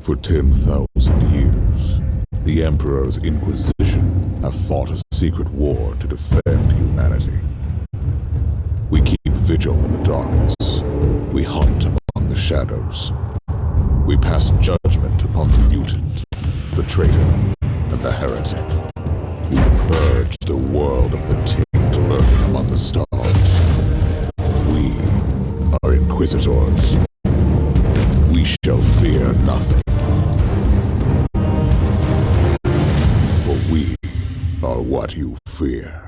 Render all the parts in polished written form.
For 10,000 years, the Emperor's Inquisition have fought a secret war to defend humanity. We keep vigil in the darkness. We hunt among the shadows. We pass judgment upon the mutant, the traitor, and the heretic. We purge the world of the taint lurking among the stars. We are Inquisitors. We shall fear nothing. For we are what you fear.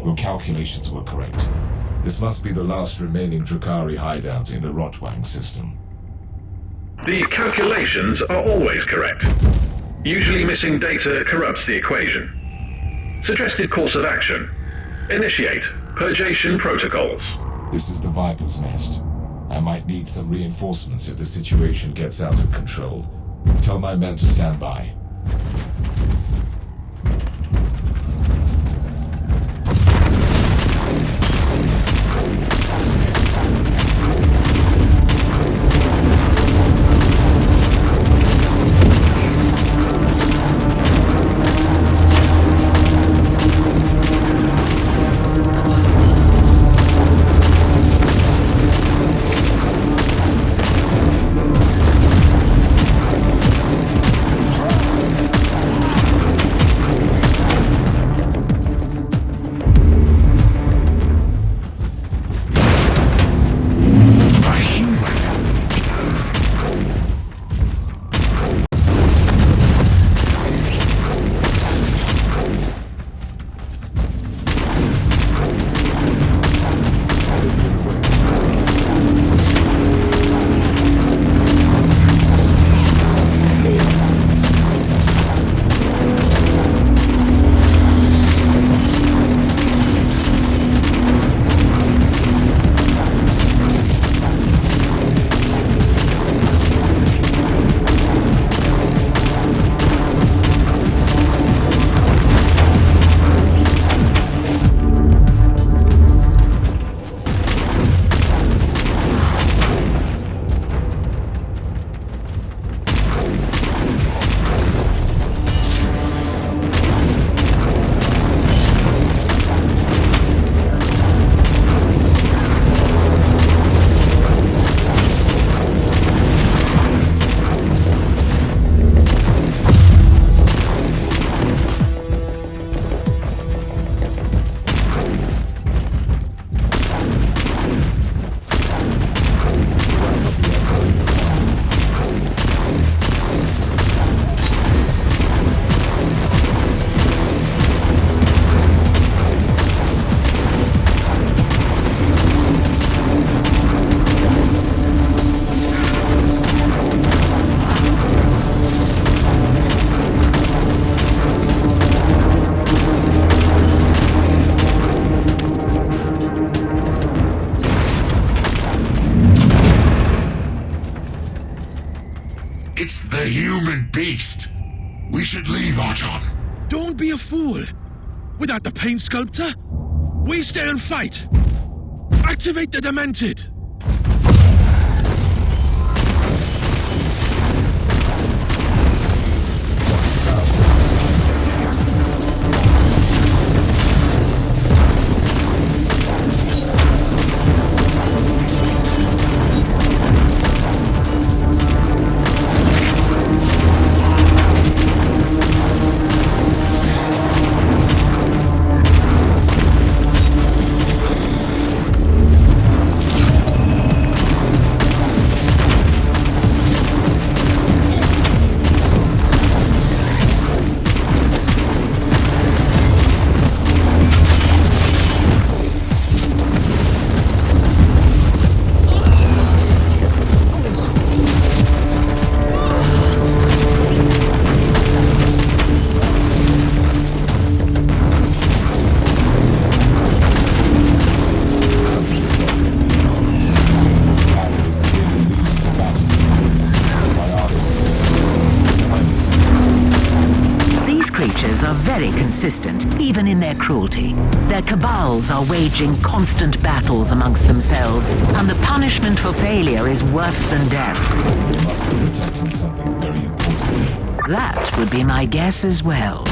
Your calculations were correct. This must be the last remaining Drukhari hideout in the Rotwang system. The calculations are always correct. Usually missing data corrupts the equation. Suggested course of action. Initiate Purgation protocols. This is the Viper's Nest. I might need some reinforcements if the situation gets out of control. Tell my men to stand by. It's the human beast. We should leave, Archon. Don't be a fool. Without the paint sculptor, we stay and fight. Activate the Demented. Even in their cruelty. Their cabals are waging constant battles amongst themselves, and the punishment for failure is worse than death. They must be protecting something very important here. That would be my guess as well.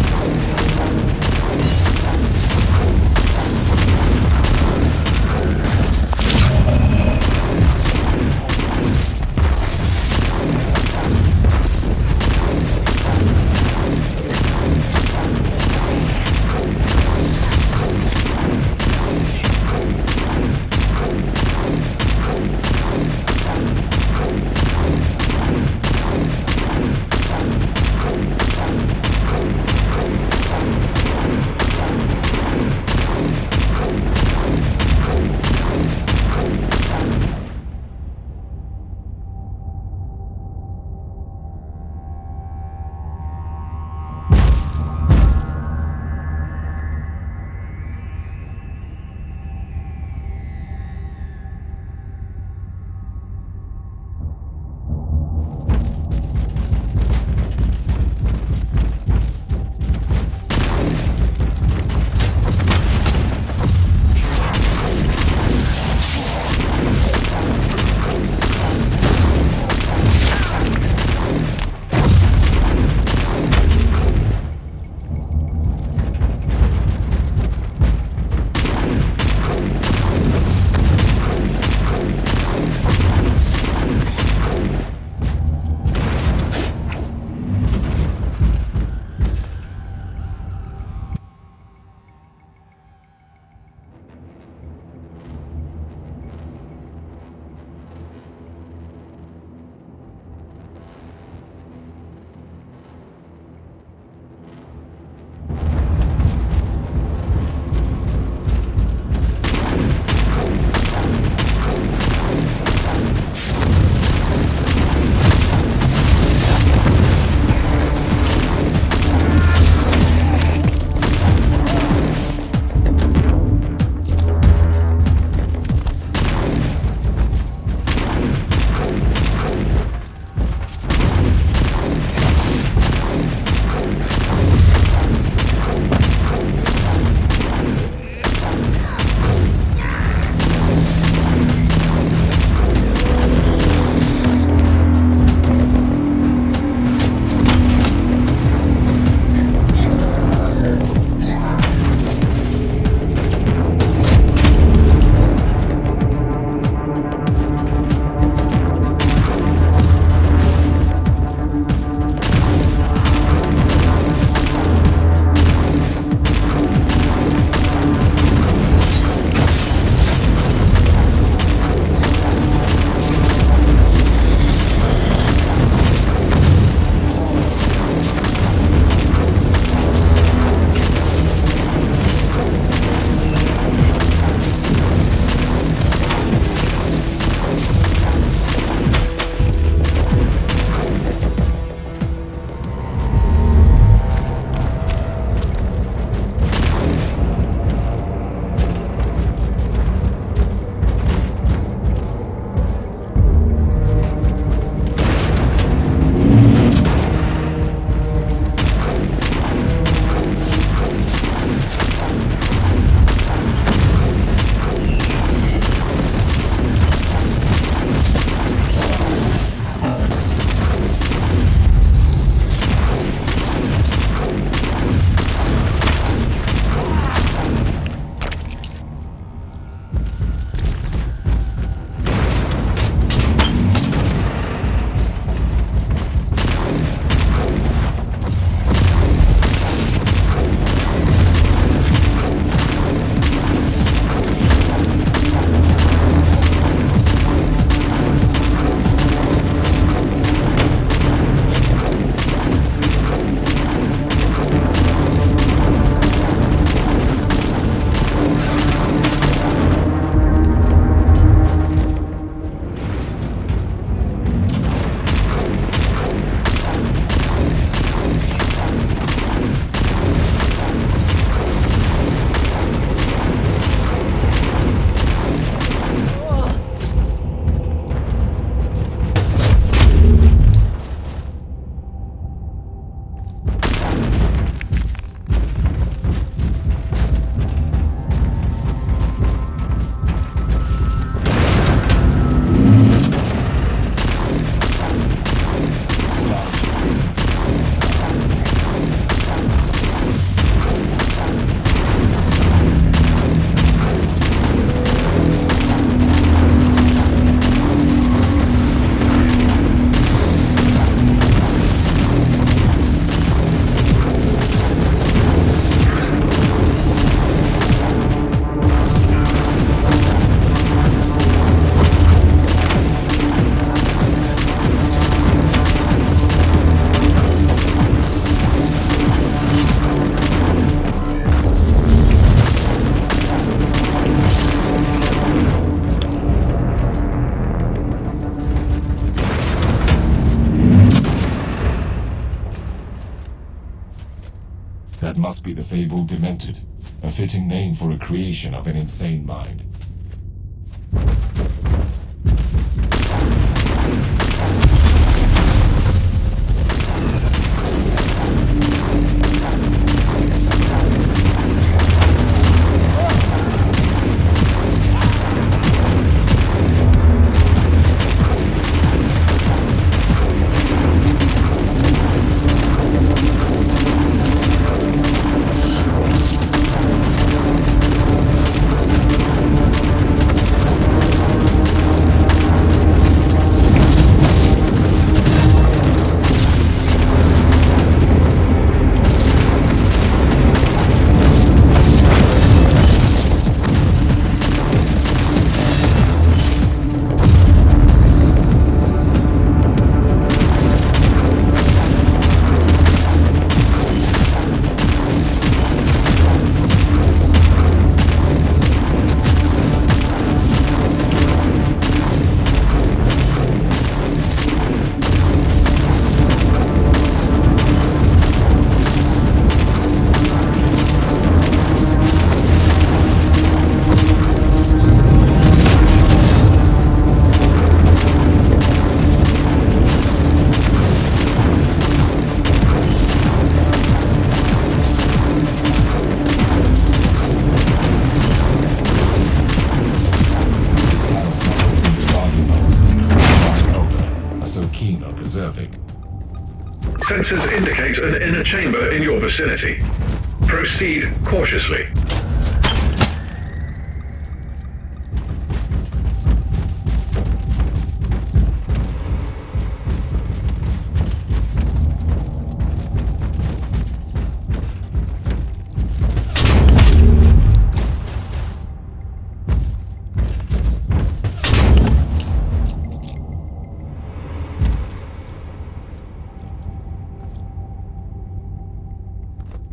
That must be the fabled Demented, a fitting name for a creation of an insane mind. Sensors indicate an inner chamber in your vicinity. Proceed cautiously.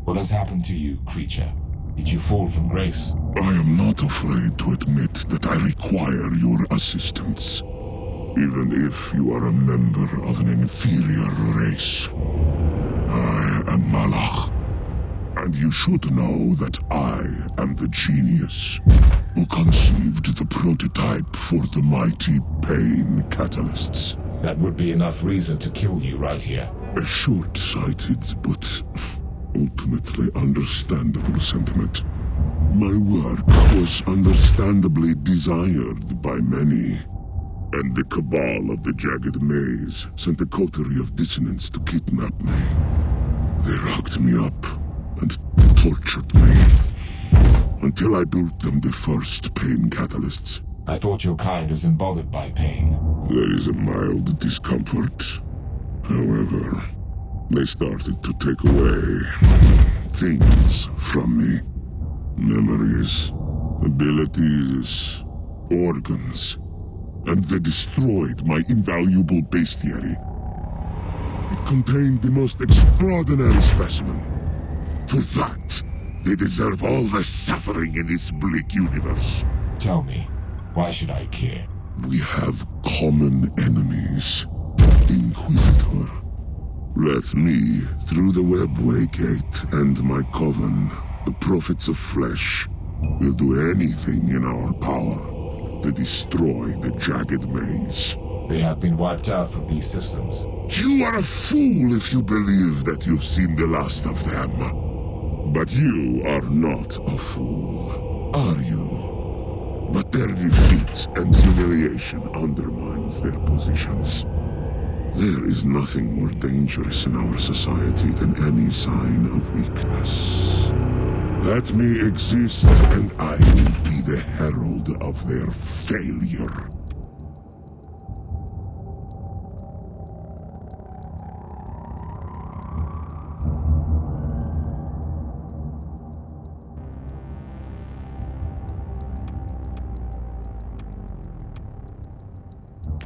What has happened to you, creature? Did you fall from grace? I am not afraid to admit that I require your assistance, even if you are a member of an inferior race. I am Malach, and you should know that I am the genius who conceived the prototype for the mighty pain catalysts. That would be enough reason to kill you right here. A short-sighted but ultimately understandable sentiment. My work was understandably desired by many, and the cabal of the Jagged Maze sent a coterie of dissonance to kidnap me. They locked me up and tortured me until I built them the first pain catalysts. I thought your kind isn't bothered by pain. There is a mild discomfort. However, they started to take away things from me. Memories, abilities, organs, and they destroyed my invaluable bestiary. It contained the most extraordinary specimen. For that, they deserve all the suffering in this bleak universe. Tell me, why should I care? We have common enemies, Inquisitor. Let me, through the webway gate and my coven, the prophets of flesh, will do anything in our power to destroy the Jagged Maze. They have been wiped out from these systems. You are a fool if you believe that you've seen the last of them. But you are not a fool, are you? But their defeat and humiliation undermines their positions. There is nothing more dangerous in our society than any sign of weakness. Let me exist, and I will be the herald of their failure.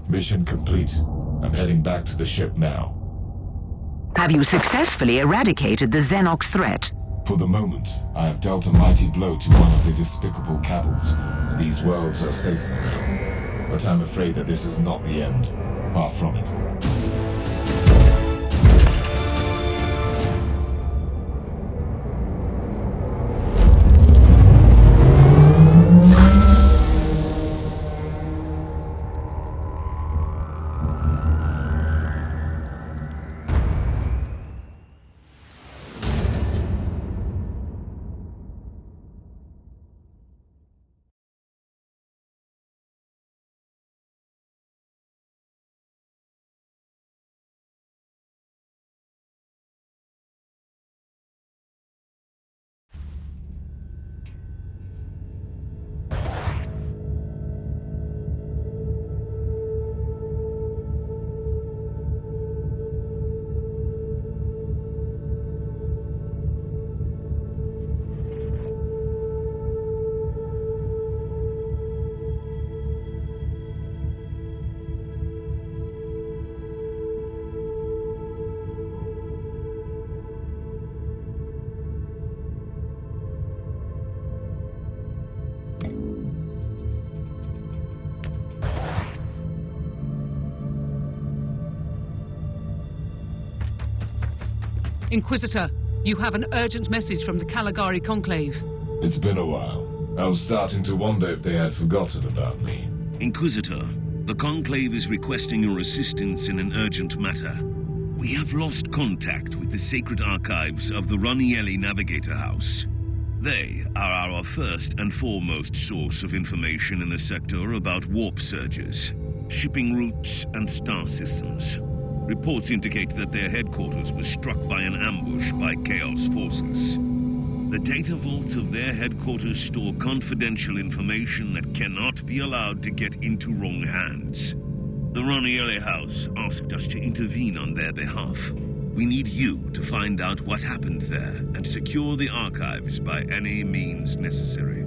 Mission complete. I'm heading back to the ship now. Have you successfully eradicated the Xenox threat? For the moment, I have dealt a mighty blow to one of the despicable cabals, and these worlds are safe for now. But I'm afraid that this is not the end. Far from it. Inquisitor, you have an urgent message from the Caligari Conclave. It's been a while. I was starting to wonder if they had forgotten about me. Inquisitor, the Conclave is requesting your assistance in an urgent matter. We have lost contact with the sacred archives of the Ranielli Navigator House. They are our first and foremost source of information in the sector about warp surges, shipping routes, and star systems. Reports indicate that their headquarters was struck by an ambush by Chaos forces. The data vaults of their headquarters store confidential information that cannot be allowed to get into wrong hands. The Ranielli House asked us to intervene on their behalf. We need you to find out what happened there and secure the archives by any means necessary.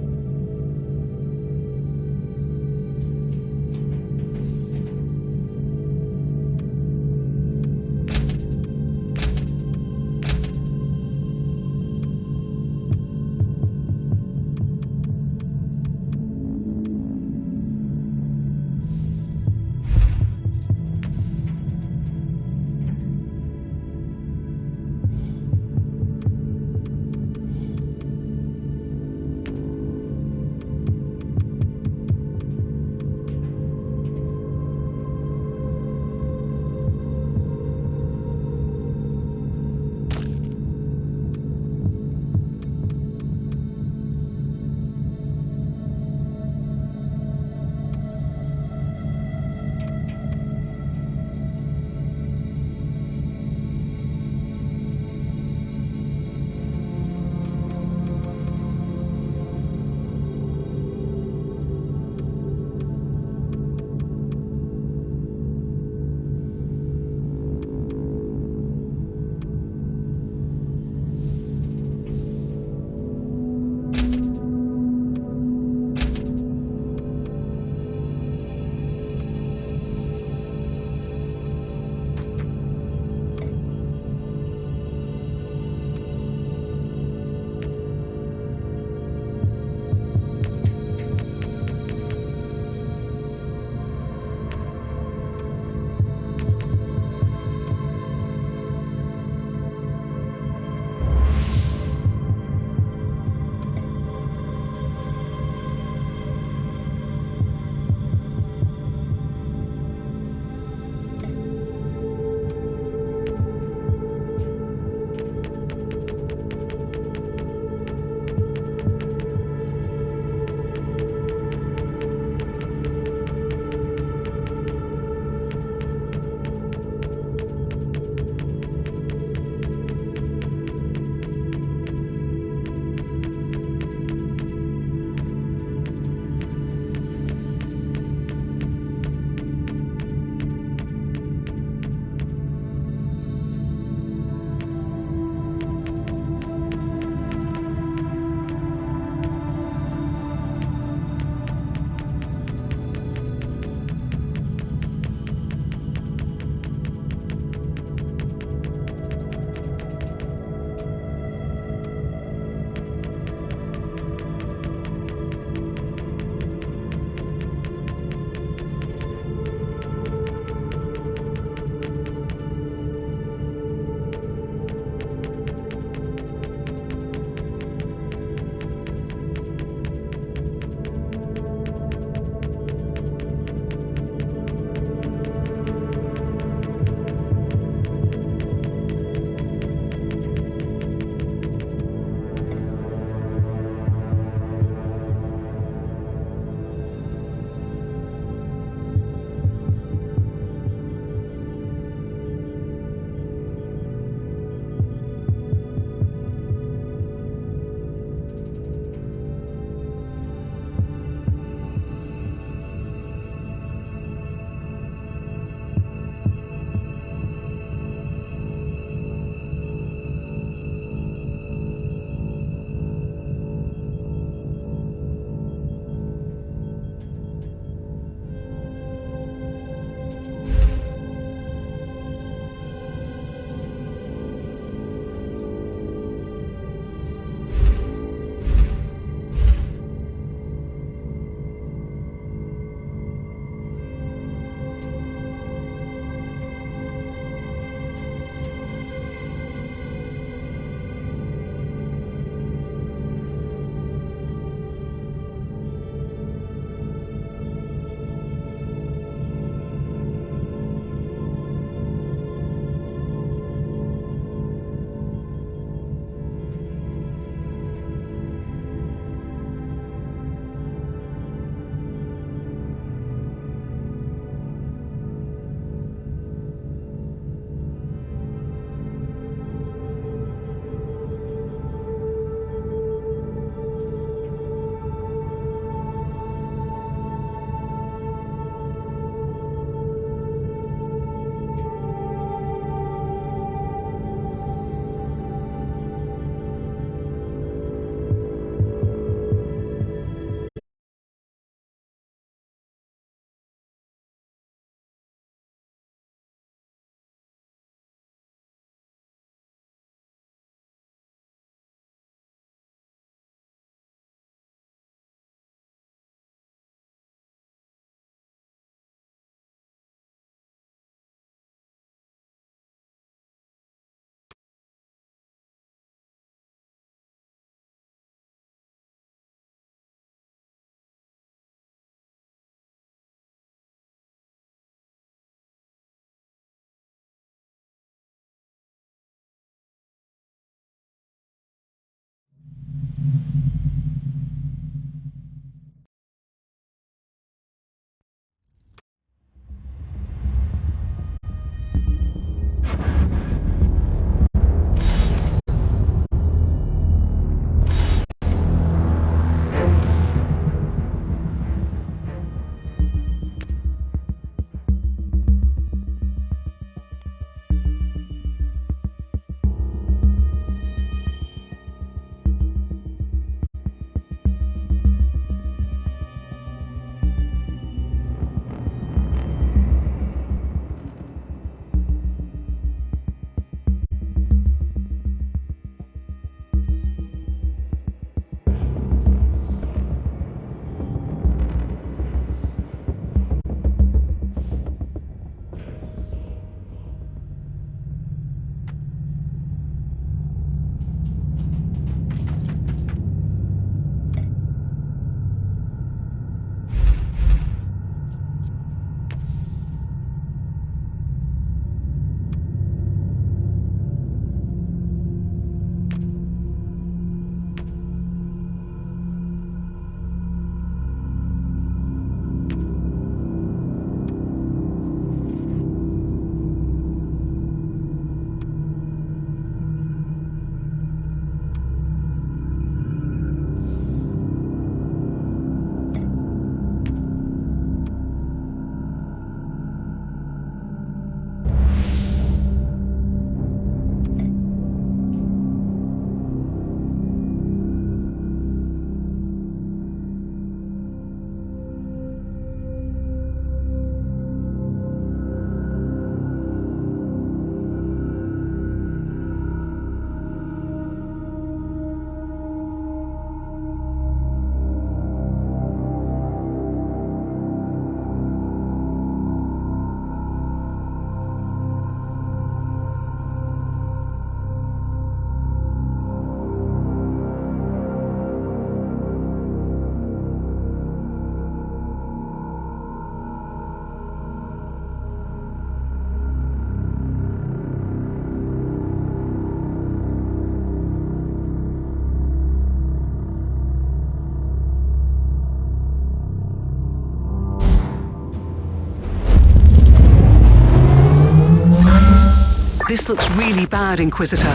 This looks really bad, Inquisitor.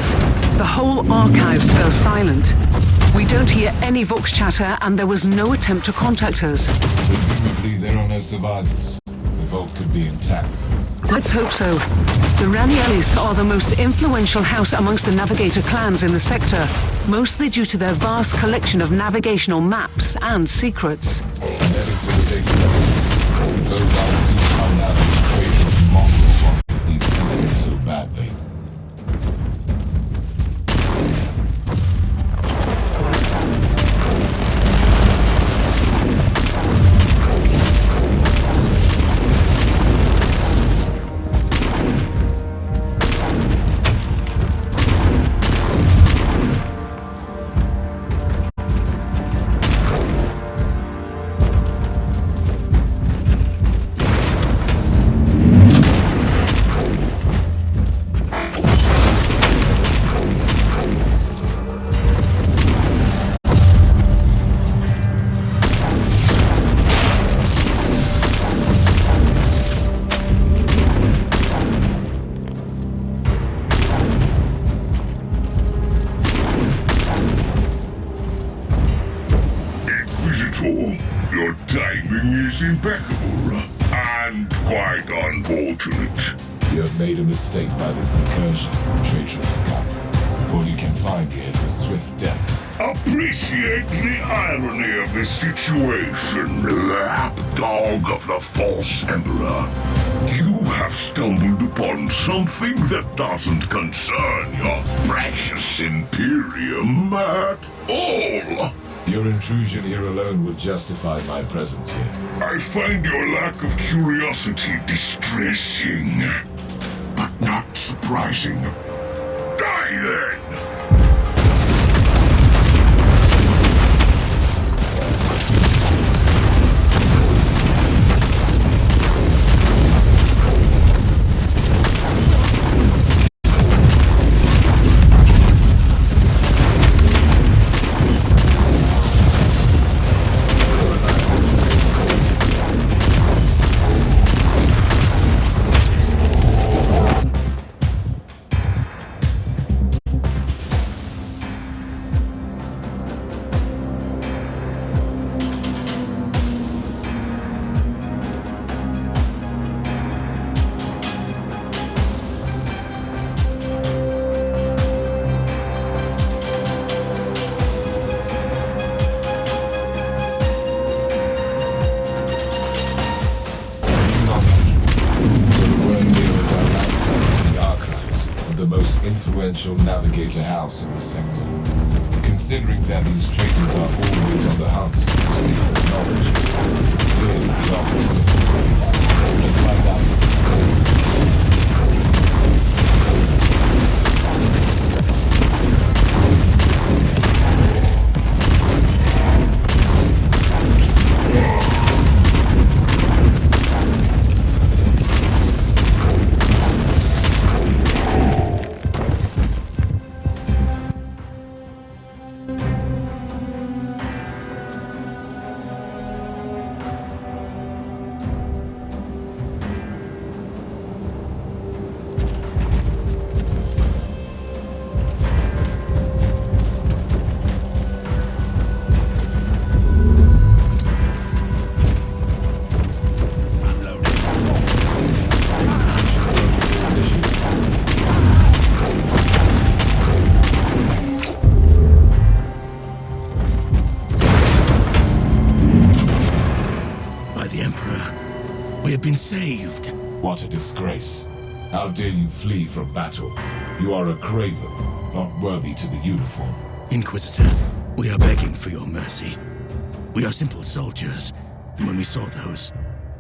The whole archives fell silent. We don't hear any Vox chatter, and there was no attempt to contact us. Presumably there are no survivors. The vault could be intact. Let's hope so. The Raniellis are the most influential house amongst the Navigator clans in the sector, mostly due to their vast collection of navigational maps and secrets. I suppose I'll soon find out which traitorous mongrel wanted these secrets so badly. Your timing is impeccable, and quite unfortunate. You have made a mistake by this incursion, traitorous scum. All you can find here is a swift death. Appreciate the irony of this situation, lapdog of the false emperor. You have stumbled upon something that doesn't concern your precious Imperium at all. Your intrusion here alone would justify my presence here. I find your lack of curiosity distressing, but not surprising. Die then! Navigator house in the sector. Considering that these traitors are always on the hunt for secret knowledge, this is clearly the opposite. Let's find out what this is. Been saved. What a disgrace. How dare you flee from battle? You are a craven, not worthy to the uniform. Inquisitor, we are begging for your mercy. We are simple soldiers, and when we saw those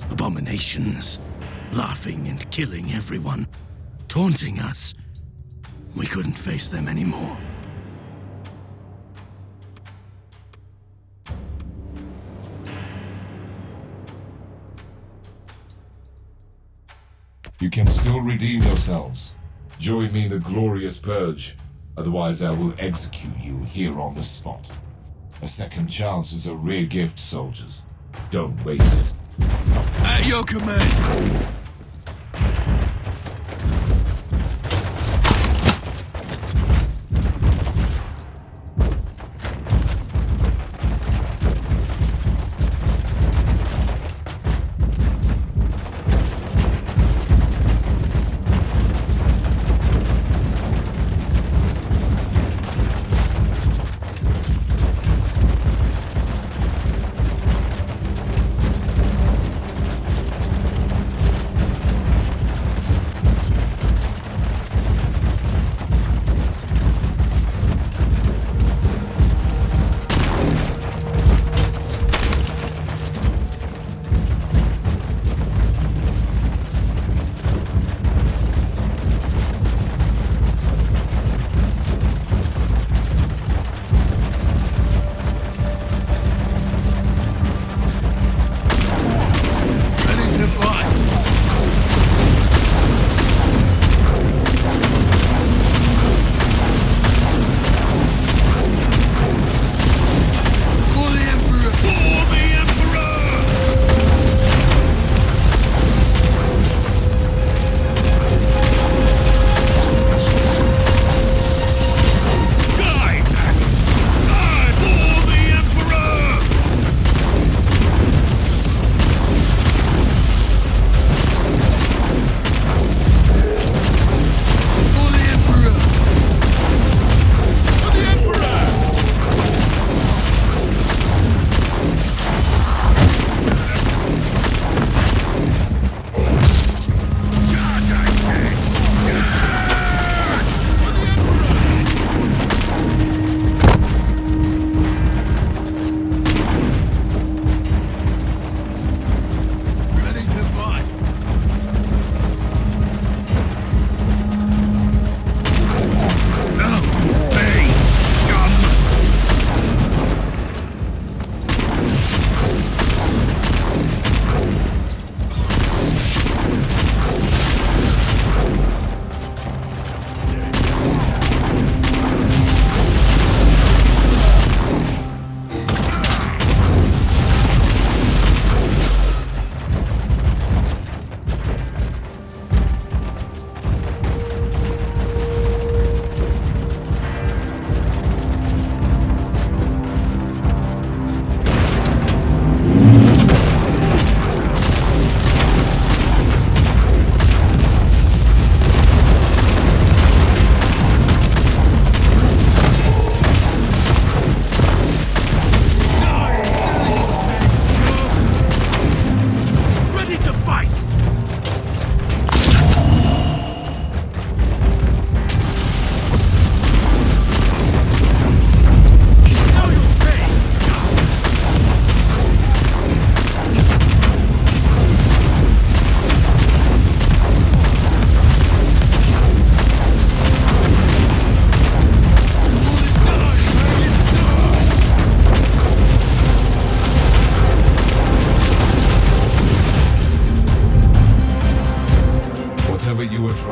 abominations, laughing and killing everyone, taunting us, we couldn't face them anymore. You can still redeem yourselves. Join me in the glorious purge, otherwise I will execute you here on the spot. A second chance is a rare gift, soldiers. Don't waste it. At your command!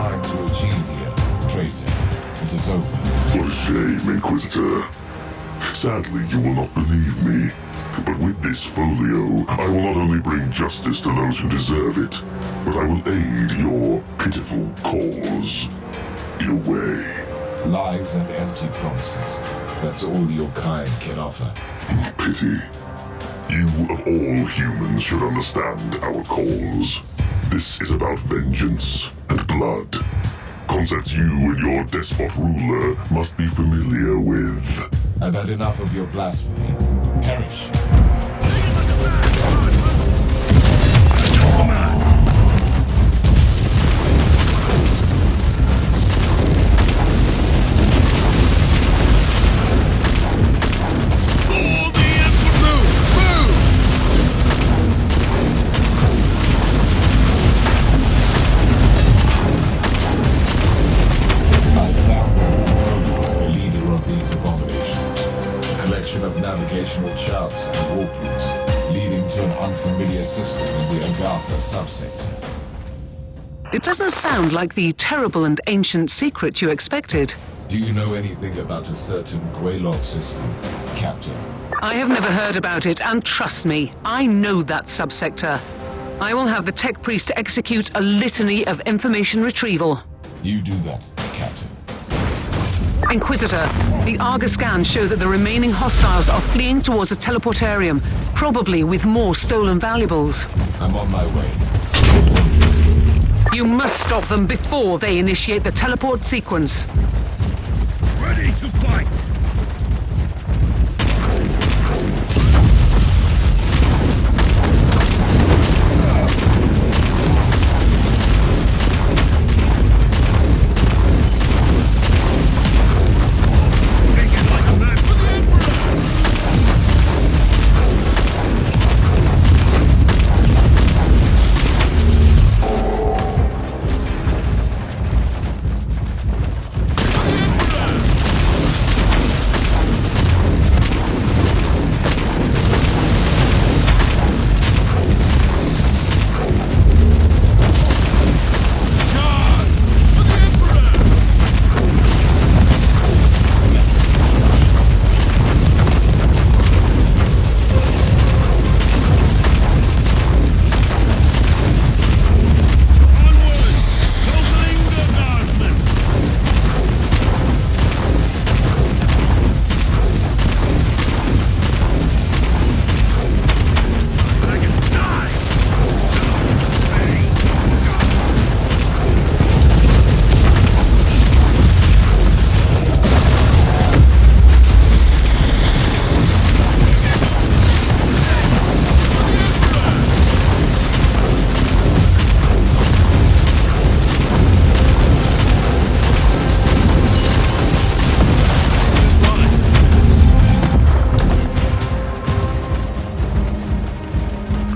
trying to achieve here, traitor? It is over. What a shame, Inquisitor. Sadly, you will not believe me. But with this folio, I will not only bring justice to those who deserve it, but I will aid your pitiful cause. In a way. Lies and empty promises. That's all your kind can offer. Pity. You, of all humans, should understand our cause. This is about vengeance and blood. Concepts you and your despot ruler must be familiar with. I've had enough of your blasphemy. Perish. Of navigational charts and warpings, leading to an unfamiliar system in the Agatha subsector. It doesn't sound like the terrible and ancient secret you expected. Do you know anything about a certain Greylog system, Captain? I have never heard about it, and trust me, I know that subsector. I will have the tech priest execute a litany of information retrieval. You do that, Captain. Inquisitor, the Argus scans show that the remaining hostiles are fleeing towards the teleportarium, probably with more stolen valuables. I'm on my way. You must stop them before they initiate the teleport sequence. Ready to fight!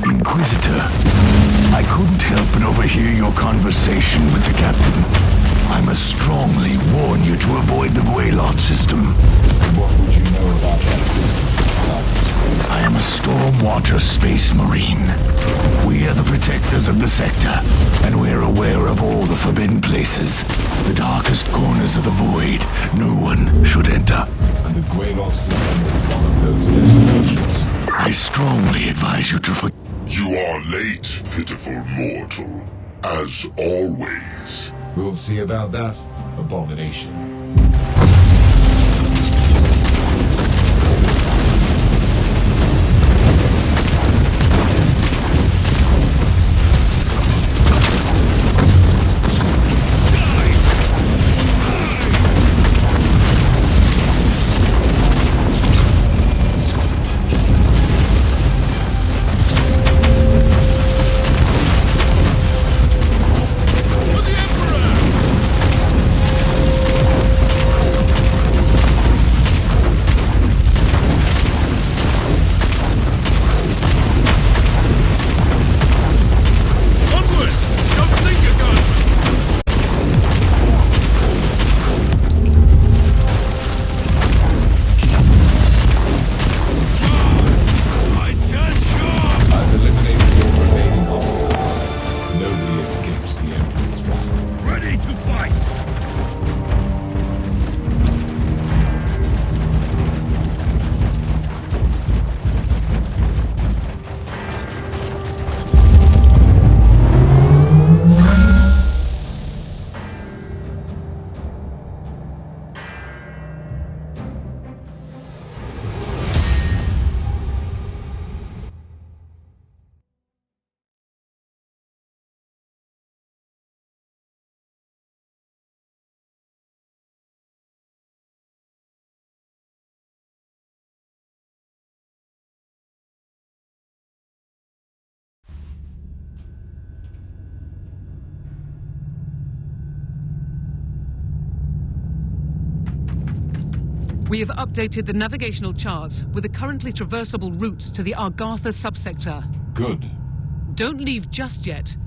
Inquisitor, I couldn't help but overhear your conversation with the captain. I must strongly warn you to avoid the Greylog system. What would you know about that system? I am a Stormwater Space Marine. We are the protectors of the sector, and we're aware of all the forbidden places. The darkest corners of the void. No one should enter. And the Greylog system is one of those destinations. I strongly advise you to forget. You are late, pitiful mortal. As always. We'll see about that, abomination. sight! We have updated the navigational charts with the currently traversable routes to the Argatha subsector. Good. Don't leave just yet.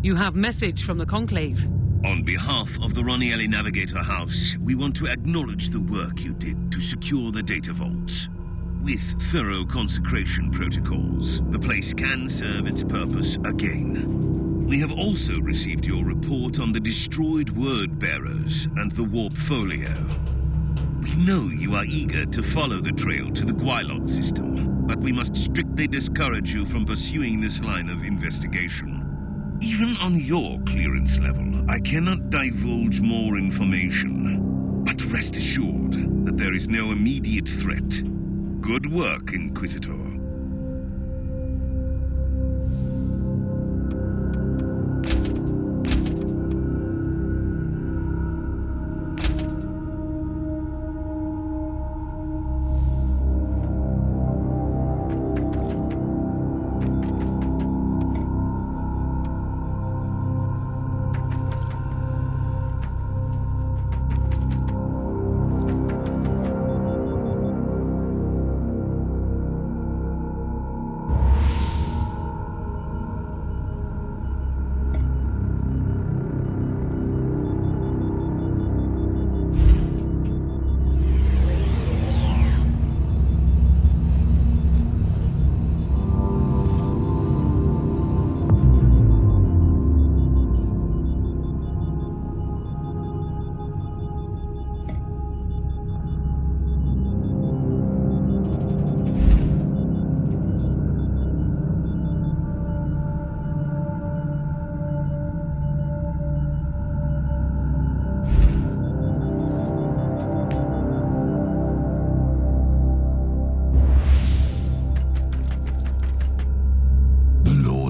You have message from the Conclave. On behalf of the Ranielli Navigator House, we want to acknowledge the work you did to secure the data vaults. With thorough consecration protocols, the place can serve its purpose again. We have also received your report on the destroyed word bearers and the warp folio. We know you are eager to follow the trail to the Gwylot system, but we must strictly discourage you from pursuing this line of investigation. Even on your clearance level, I cannot divulge more information. But rest assured that there is no immediate threat. Good work, Inquisitor.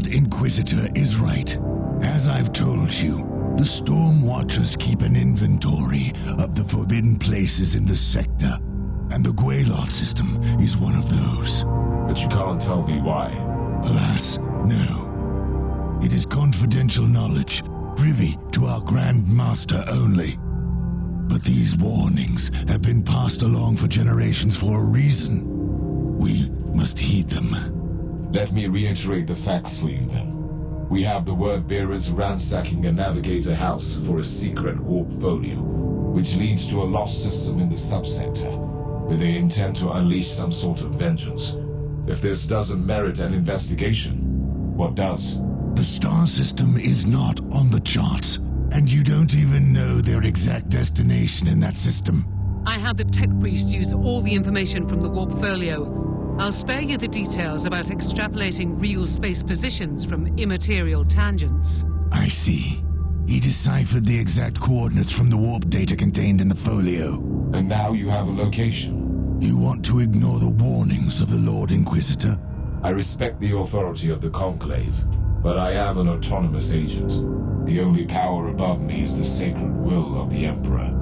Inquisitor is right. As I've told you, the Storm Watchers keep an inventory of the forbidden places in the sector, and the Gwylot system is one of those. But you can't tell me why. Alas, no. It is confidential knowledge, privy to our Grand Master only. But these warnings have been passed along for generations for a reason. We must heed them. Let me reiterate the facts for you then. We have the word bearers ransacking a navigator house for a secret warp folio, which leads to a lost system in the subsector, where they intend to unleash some sort of vengeance. If this doesn't merit an investigation, what does? The star system is not on the charts, and you don't even know their exact destination in that system. I had the tech priest use all the information from the warp folio. I'll spare you the details about extrapolating real space positions from immaterial tangents. I see. He deciphered the exact coordinates from the warp data contained in the folio. And now you have a location. You want to ignore the warnings of the Lord Inquisitor? I respect the authority of the Conclave, but I am an autonomous agent. The only power above me is the sacred will of the Emperor.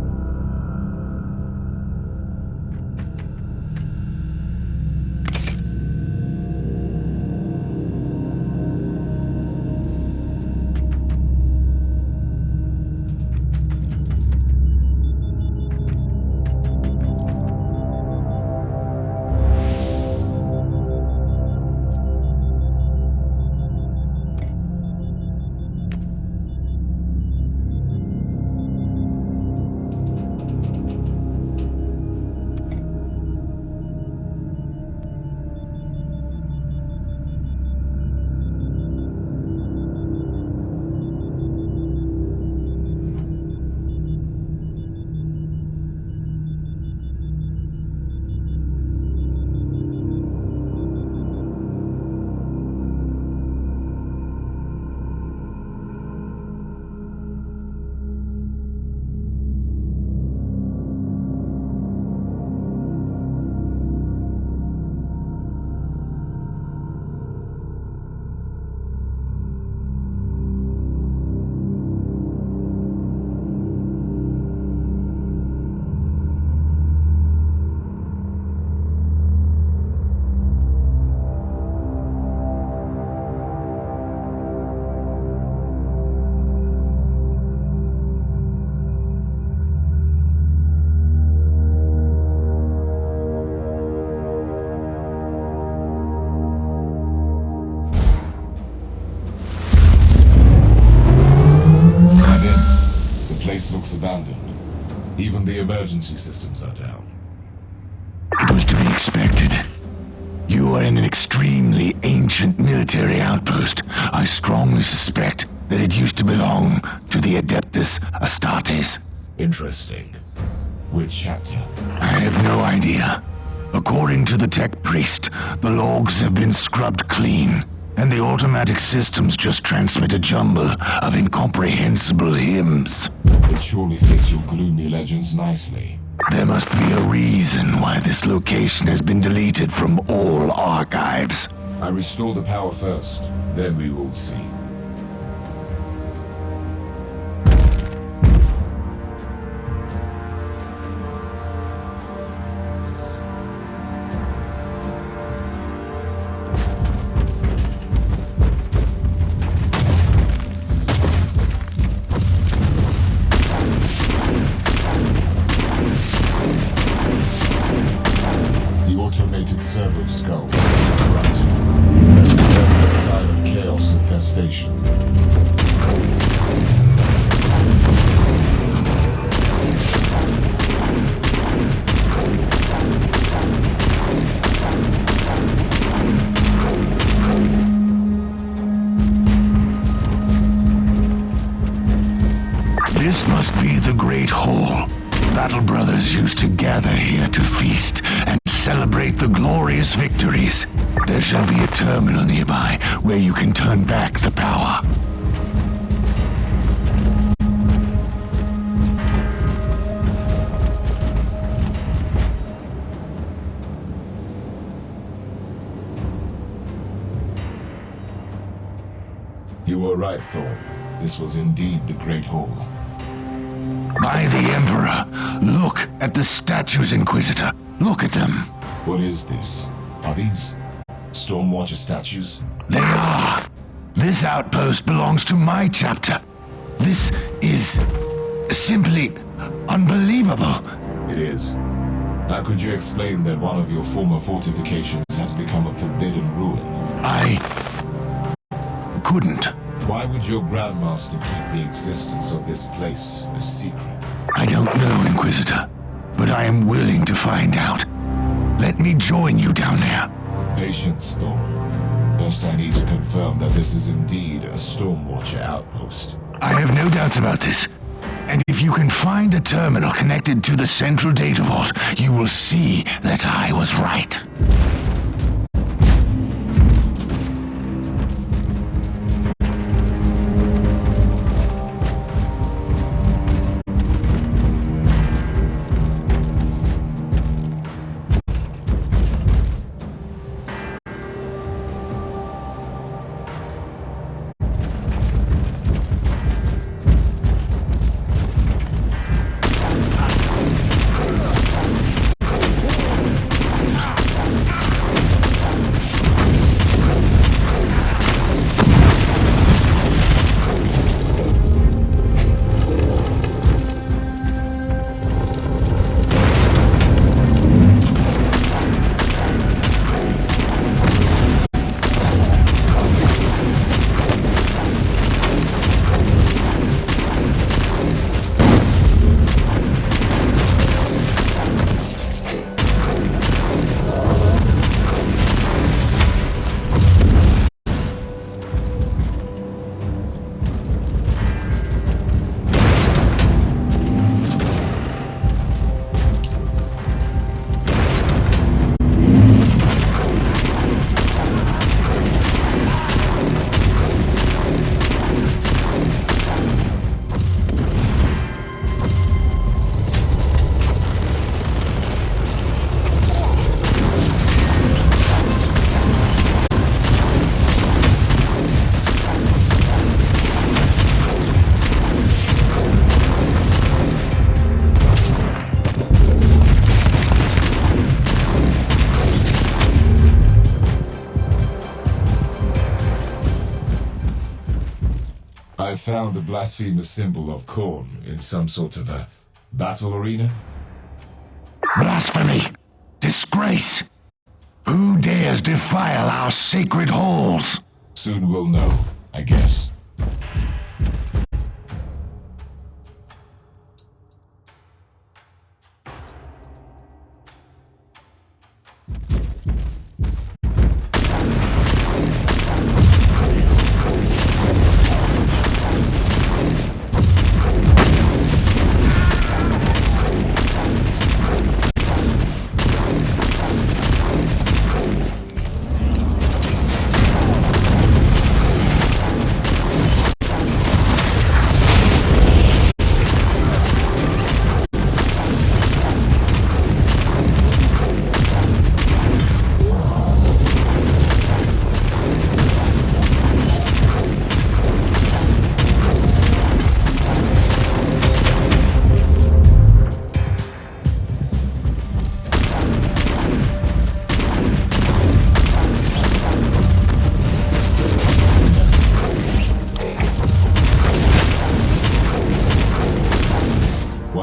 looks abandoned. Even the emergency systems are down. It was to be expected. You are in an extremely ancient military outpost. I strongly suspect that it used to belong to the Adeptus Astartes. Interesting. Which chapter? I have no idea. According to the tech priest, the logs have been scrubbed clean, and the automatic systems just transmit a jumble of incomprehensible hymns. It surely fits your gloomy legends nicely. There must be a reason why this location has been deleted from all archives. I restore the power first, then we will see. Servo skull corrupted. There is a definite sign of chaos infestation. This must be the Great Hall. Battle Brothers used to gather here to feast and celebrate the glorious victories. There shall be a terminal nearby where you can turn back the power. You were right, Thorn. This was indeed the Great Hall. By the Emperor, look at the statues, Inquisitor. Look at them. What is this? Are these Stormwatcher statues? They are. This outpost belongs to my chapter. This is simply unbelievable. It is. How could you explain that one of your former fortifications has become a forbidden ruin? I couldn't. Why would your Grandmaster keep the existence of this place a secret? I don't know, Inquisitor, but I am willing to find out. Let me join you down there. Patience, Thorn. First I need to confirm that this is indeed a Stormwatcher outpost. I have no doubts about this. And if you can find a terminal connected to the central data vault, you will see that I was right. I found the blasphemous symbol of Khorne in some sort of a battle arena. Blasphemy! Disgrace! Who dares defile our sacred halls? Soon we'll know, I guess.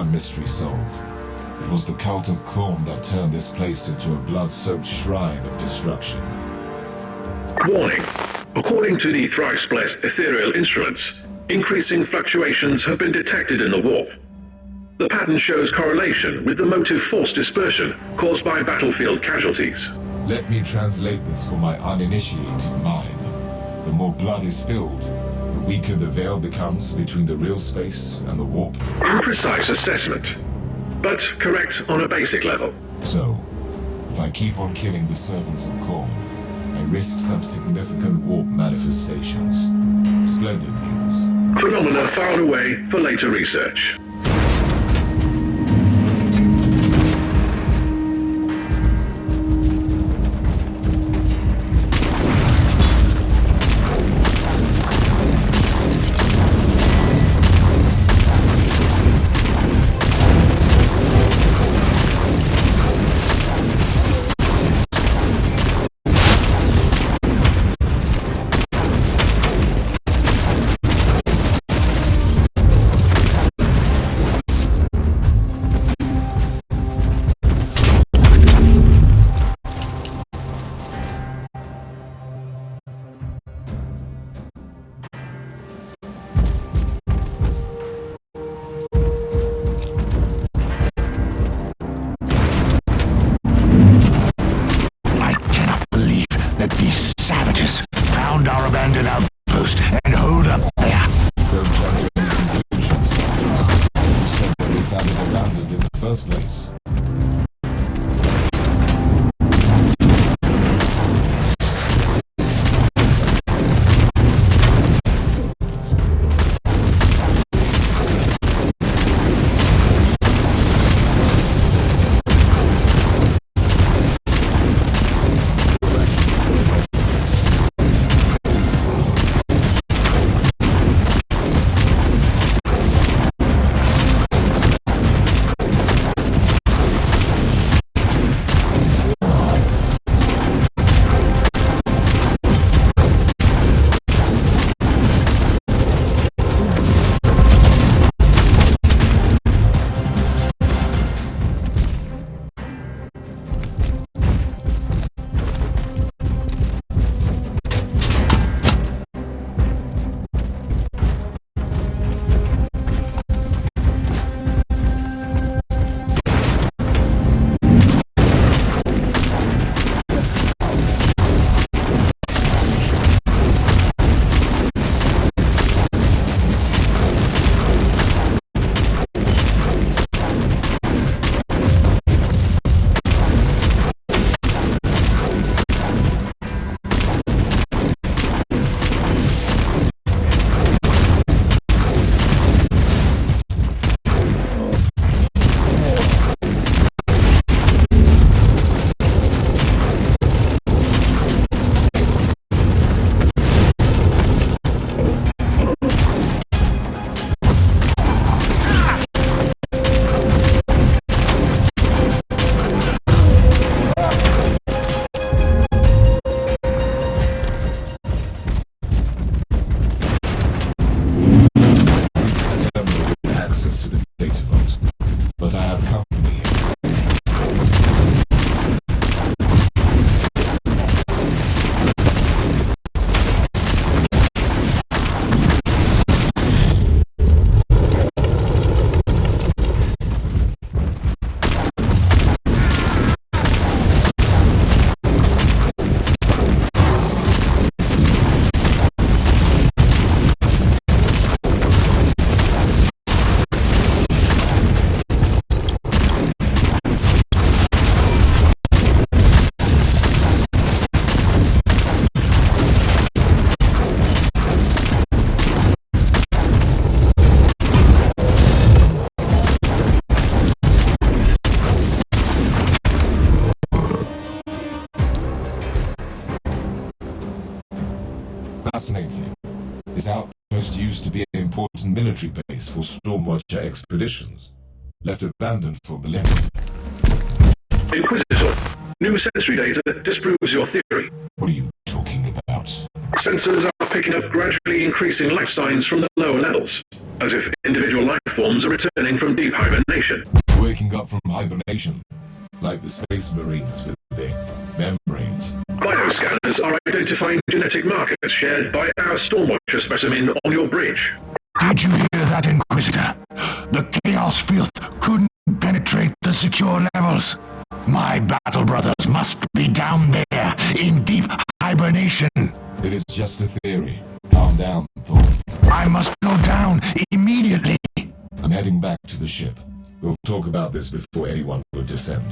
one mystery solved. It was the cult of Khorne that turned this place into a blood-soaked shrine of destruction. Warning. According to the thrice-blessed ethereal instruments, increasing fluctuations have been detected in the warp. The pattern shows correlation with the motive force dispersion caused by battlefield casualties. Let me translate this for my uninitiated mind. The more blood is spilled, the weaker the veil becomes between the real space and the warp. Imprecise assessment, but correct on a basic level. So, if I keep on killing the servants of Khorne, I risk some significant warp manifestations. Splendid news. Phenomena filed away for later research. Fascinating. This outpost used to be an important military base for Stormwatcher expeditions, left abandoned for millennia. Inquisitor, new sensory data disproves your theory. What are you talking about? Sensors are picking up gradually increasing life signs from the lower levels. as if individual life forms are returning from deep hibernation. Waking up from hibernation, like the space marines with their membranes. Bioscanners are identifying genetic markers shared by our Stormwatcher specimen on your bridge. Did you hear that, Inquisitor? The Chaos Filth couldn't penetrate the secure levels. My battle brothers must be down there, in deep hibernation. It is just a theory. Calm down, Thor. I must go down immediately. I'm heading back to the ship. We'll talk about this before anyone would descend.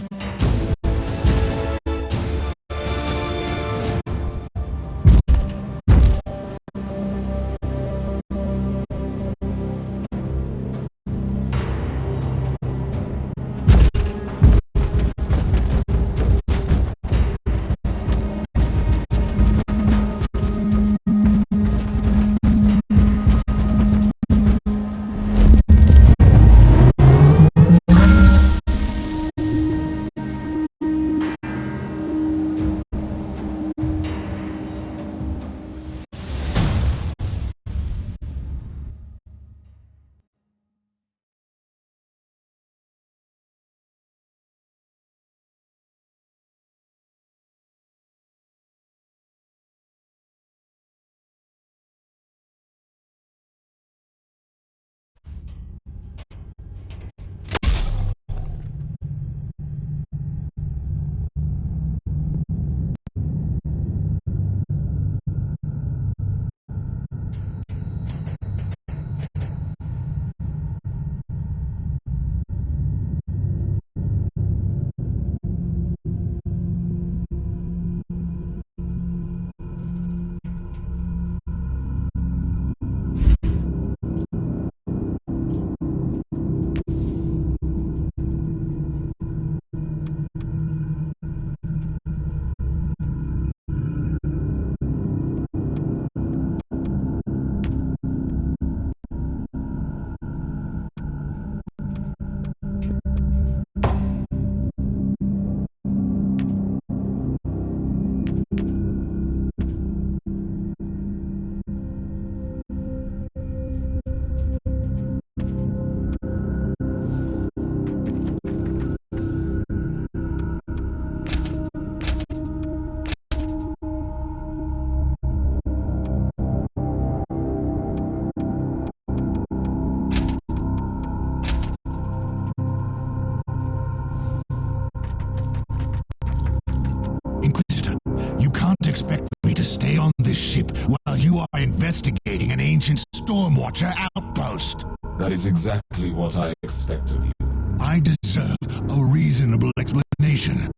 Expect me to stay on this ship while you are investigating an ancient Stormwatcher outpost. That is exactly what I expect of you. I deserve a reasonable explanation.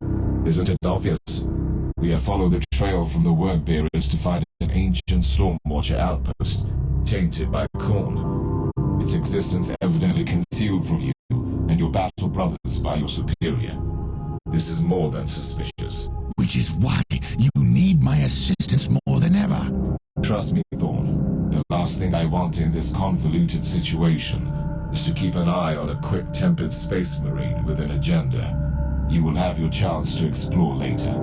Isn't it obvious? We have followed the trail from the word bearers to find an ancient Stormwatcher outpost, tainted by Khorne. Its existence evidently concealed from you and your battle brothers by your superior. This is more than suspicious. Which is why you need my assistance more than ever. Trust me, Thorn. The last thing I want in this convoluted situation is to keep an eye on a quick-tempered space marine with an agenda. You will have your chance to explore later.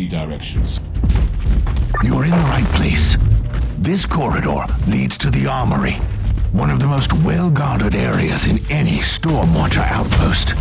Directions. You're in the right place. This corridor leads to the armory. One of the most well-guarded areas in any Stormwatcher outpost.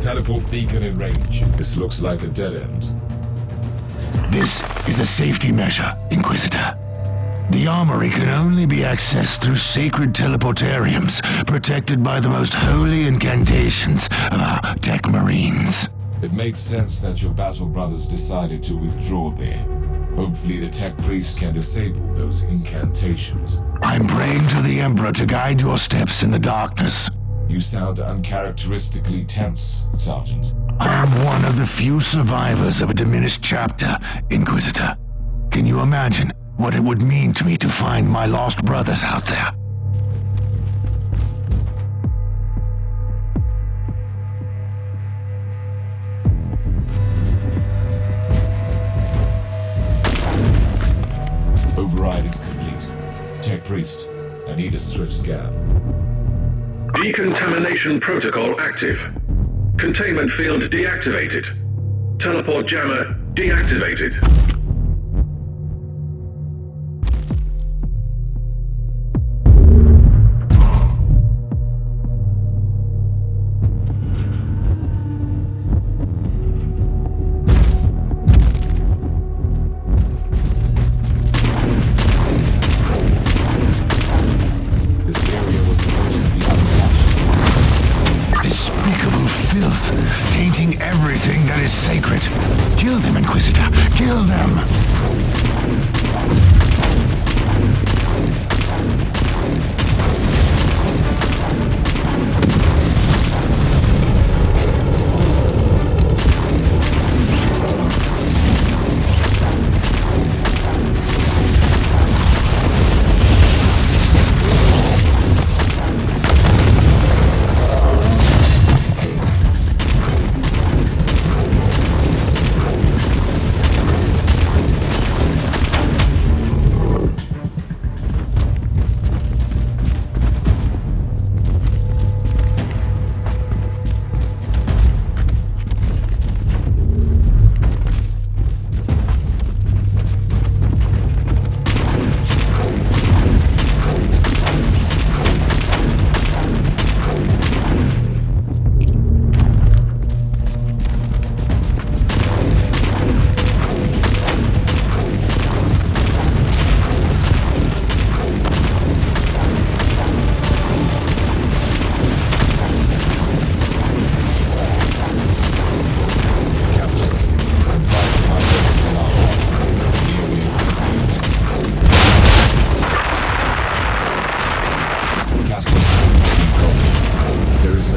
Teleport beacon in range. This looks like a dead end. This is a safety measure, Inquisitor. The armory can only be accessed through sacred teleportariums, protected by the most holy incantations of our tech marines. It makes sense that your battle brothers decided to withdraw there. Hopefully the tech priest can disable those incantations. I'm praying to the Emperor to guide your steps in the darkness. You sound uncharacteristically tense, Sergeant. I'm one of the few survivors of a diminished chapter, Inquisitor. Can you imagine what it would mean to me to find my lost brothers out there? Override is complete. Tech priest, I need a swift scan. Decontamination protocol active. Containment field deactivated. Teleport jammer deactivated. Tainting everything that is sacred. Kill them, Inquisitor. Kill them!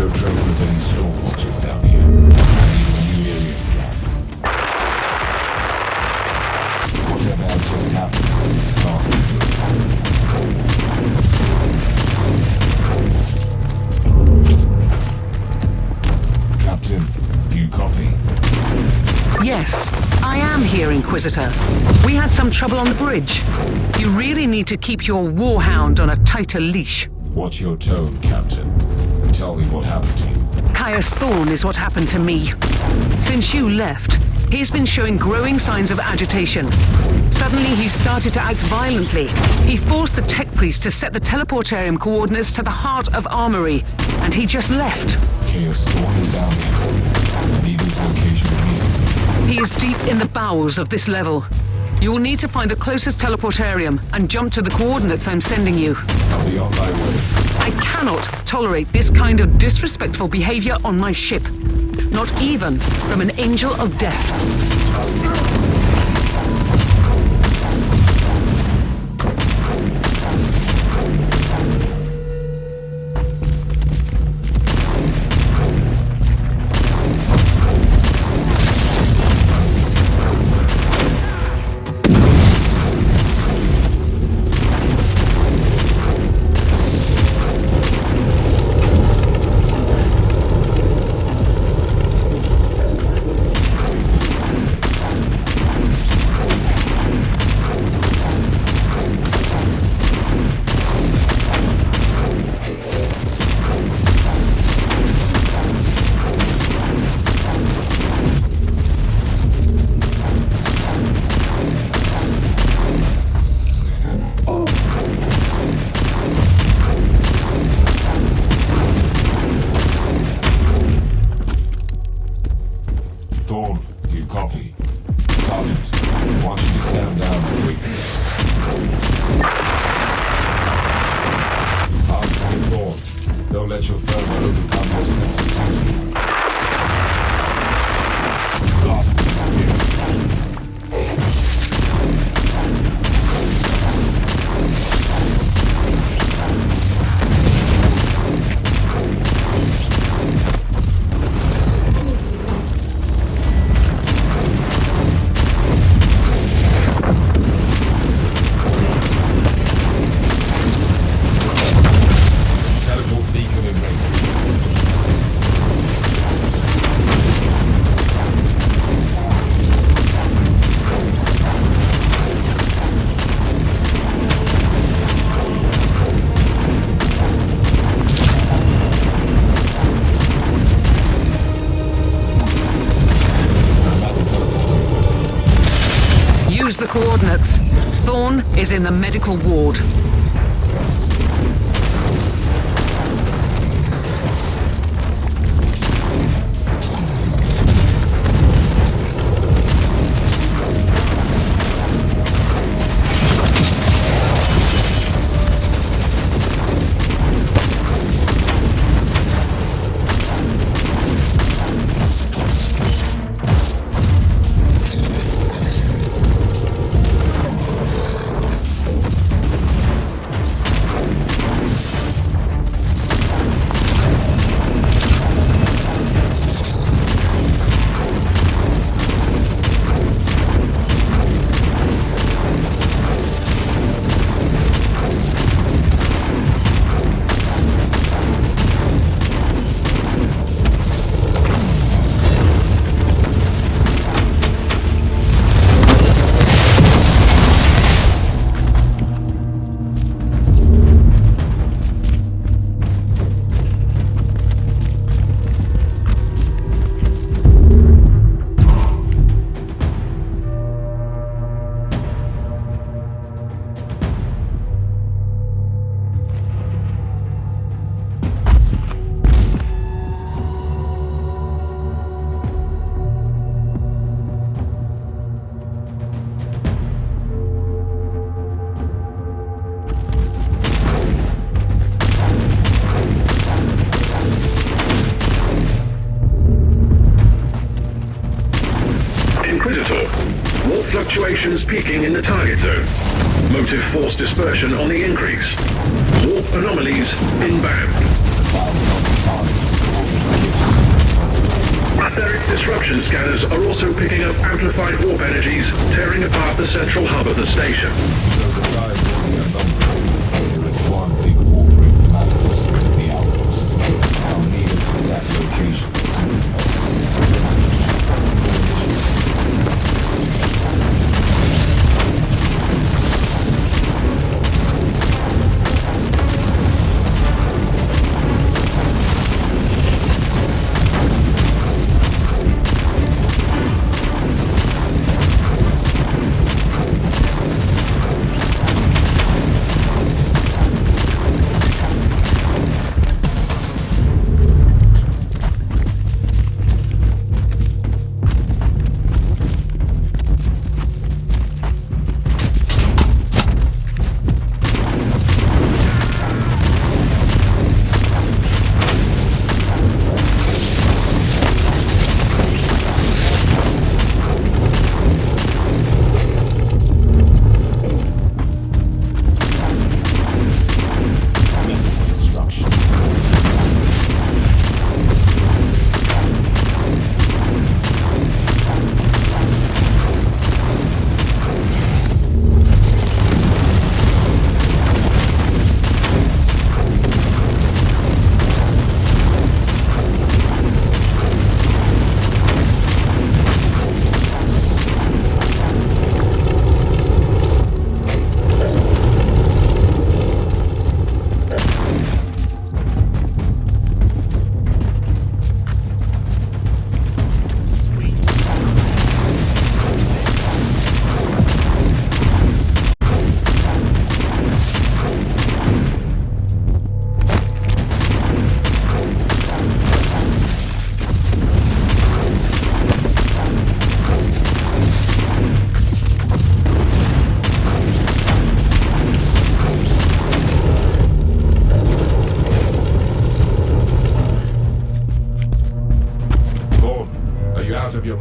no trace of any storm watchers down here. I need a new area scan. Whatever has just happened, Captain, do you copy? Yes, I am here, Inquisitor. We had some trouble on the bridge. You really need to keep your warhound on a tighter leash. What's your tone, Captain? Tell me what happened to you. Caius Thorn is what happened to me. Since you left, he's been showing growing signs of agitation. Suddenly he started to act violently. He forced the tech priest to set the teleportarium coordinates to the heart of Armory, and he just left. Caius Thorn is down here. I need his location here. He is deep in the bowels of this level. You will need to find the closest teleportarium and jump to the coordinates I'm sending you. I'll be on my way. I cannot tolerate this kind of disrespectful behavior on my ship. Not even from an angel of death. The coordinates. Thorn is in the medical ward. Fluctuations peaking in the target zone. Motive force dispersion on the increase. Warp anomalies inbound. communication scanners are also picking up amplified warp energies, tearing apart the central hub of the station. So besides all the anomalies, there is one big warp ring manifesting in the outpost. I'll need its exact location as soon as possible.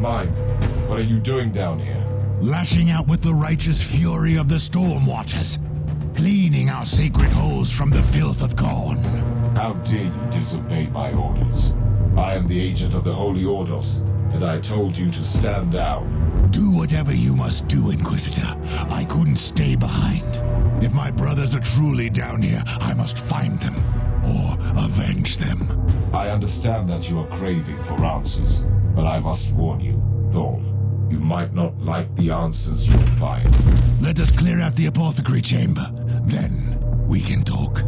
Mind. What are you doing down here? Lashing out with the righteous fury of the Stormwatchers. Cleaning our sacred halls from the filth of Khorne. How dare you disobey my orders? I am the agent of the Holy Ordos, and I told you to stand down. Do whatever you must do, Inquisitor. I couldn't stay behind. If my brothers are truly down here, I must find them, or avenge them. I understand that you are craving for answers. But I must warn you, Thorn, you might not like the answers you'll find. Let us clear out the apothecary chamber. Then we can talk.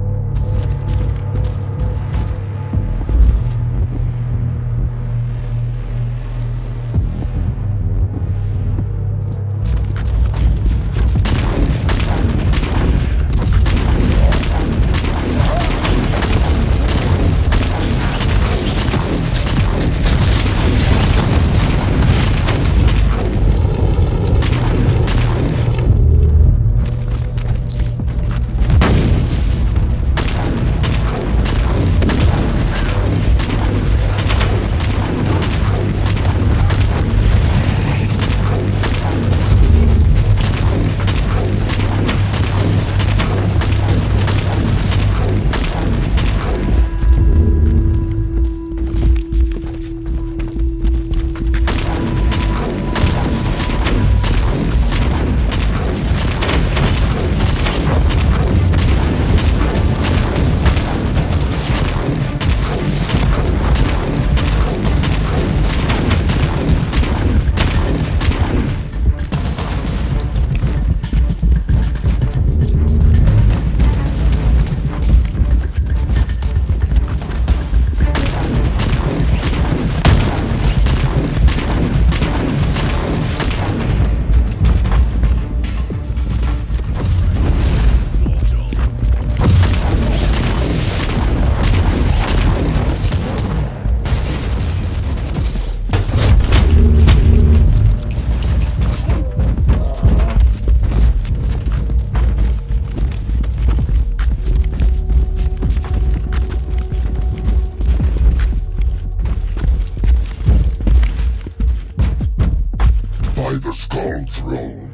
the Skull Throne.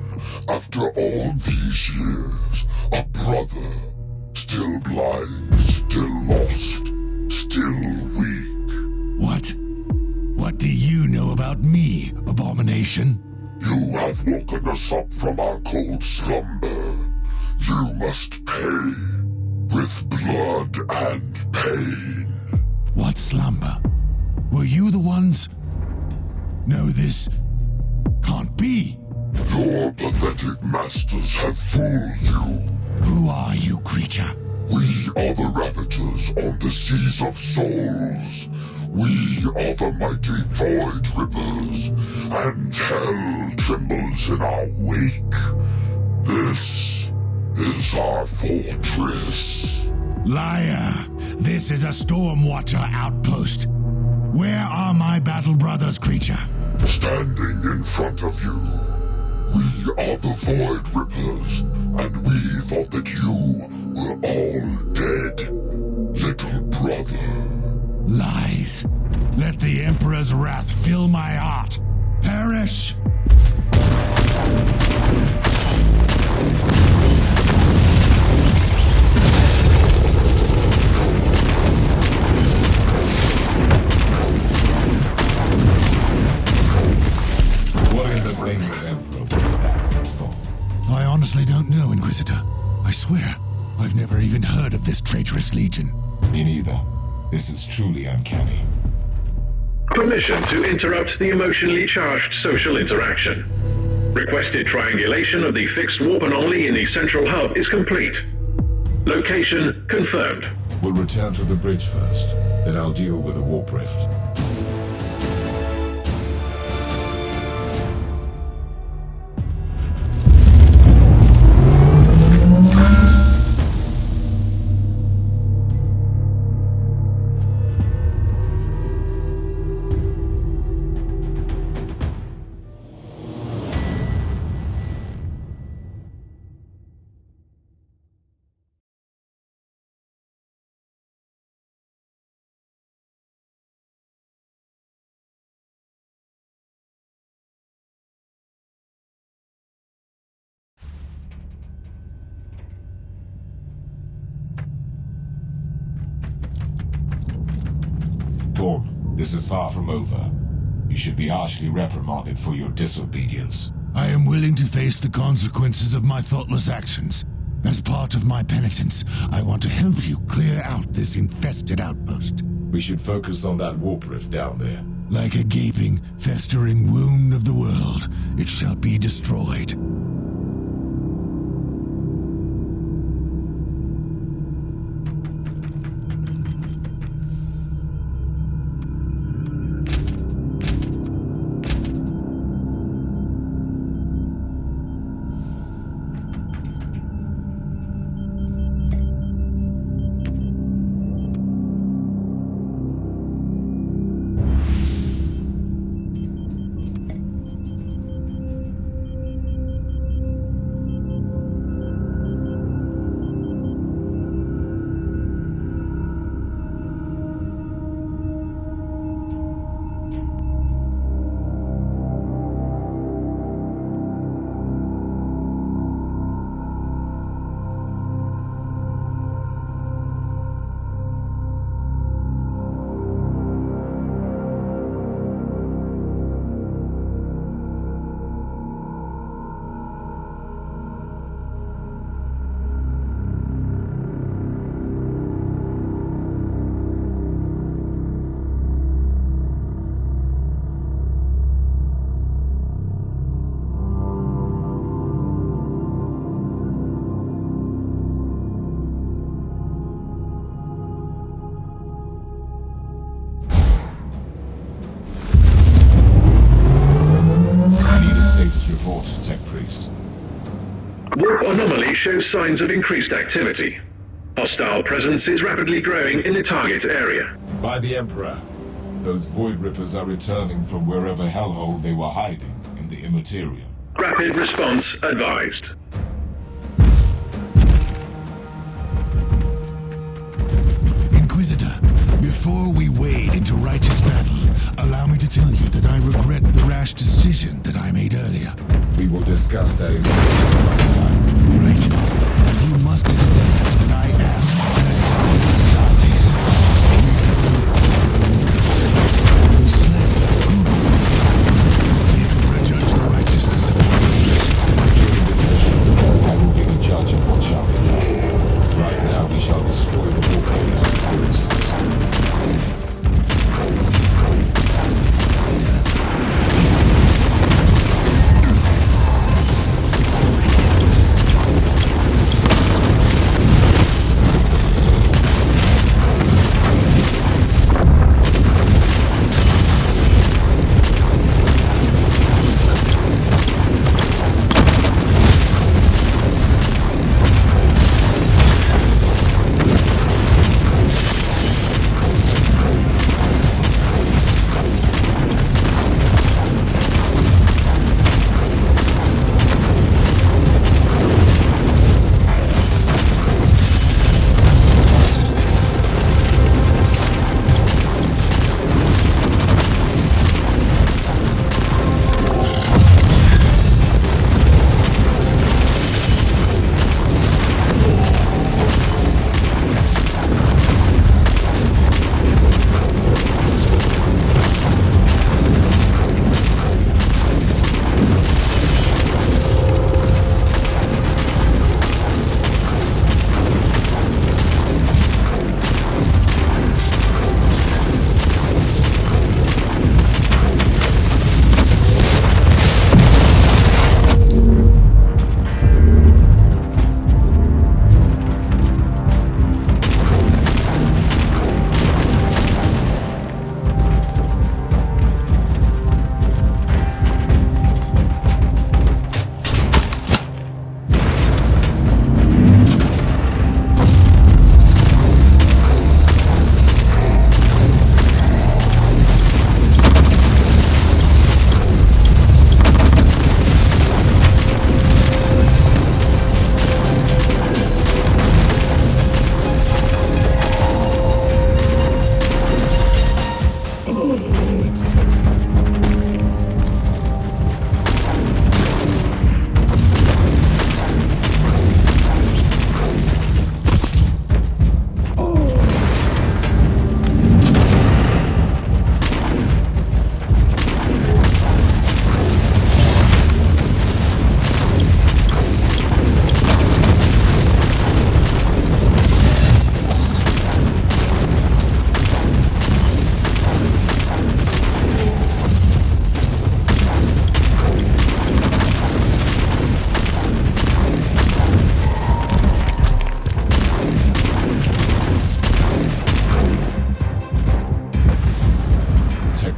After all these years, a brother. Still blind, still lost, still weak. What do you know about about me, abomination? You have woken us up from our cold slumber. You must pay. With blood and pain. What slumber? Were you the ones? No, this can't be. Your pathetic masters have fooled you. Who are you, creature? We are the Ravagers on the seas of souls. We are the mighty Void Rippers, and hell trembles in our wake. This is our fortress. Liar! This is a Stormwatcher outpost. Where are my battle brothers, creature? Standing in front of you. We are the Void Rippers, and we thought that you were all dead, little brother. Lies. Let the Emperor's wrath fill my heart. Perish! What in the name of Emperor was that for? I honestly don't know, Inquisitor. I swear, I've never even heard of this traitorous legion. Me neither. This is truly uncanny. Permission to interrupt the emotionally charged social interaction. Requested triangulation of the fixed warp anomaly in the central hub is complete. Location confirmed. We'll return to the bridge first, then I'll deal with the warp rift. Thorn, this is far from over. You should be harshly reprimanded for your disobedience. I am willing to face the consequences of my thoughtless actions. As part of my penitence, I want to help you clear out this infested outpost. We should focus on that warp rift down there. Like a gaping, festering wound of the world, it shall be destroyed. Warp anomaly shows signs of increased activity. Hostile presence is rapidly growing in the target area. By the Emperor, those Void Rippers are returning from wherever hellhole they were hiding in the Immaterium. Rapid response advised. Inquisitor, before we wade into righteous battle, allow me to tell you that I regret the rash decision that I made earlier. We will discuss that in space another time. Right. And you must accept that I am an Atalis Astartes. We slay who we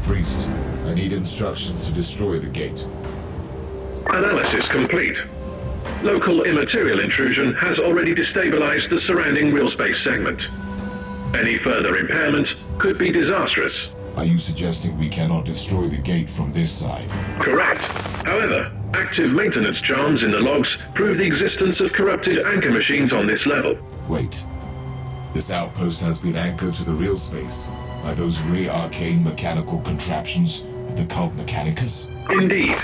Priest, I need instructions to destroy the gate. Analysis complete. Local immaterial intrusion has already destabilized the surrounding real space segment. Any further impairment could be disastrous. Are you suggesting we cannot destroy the gate from this side? Correct. However, active maintenance charms in the logs prove the existence of corrupted anchor machines on this level. Wait. This outpost has been anchored to the real space by those re-arcane mechanical contraptions of the cult Mechanicus? Indeed.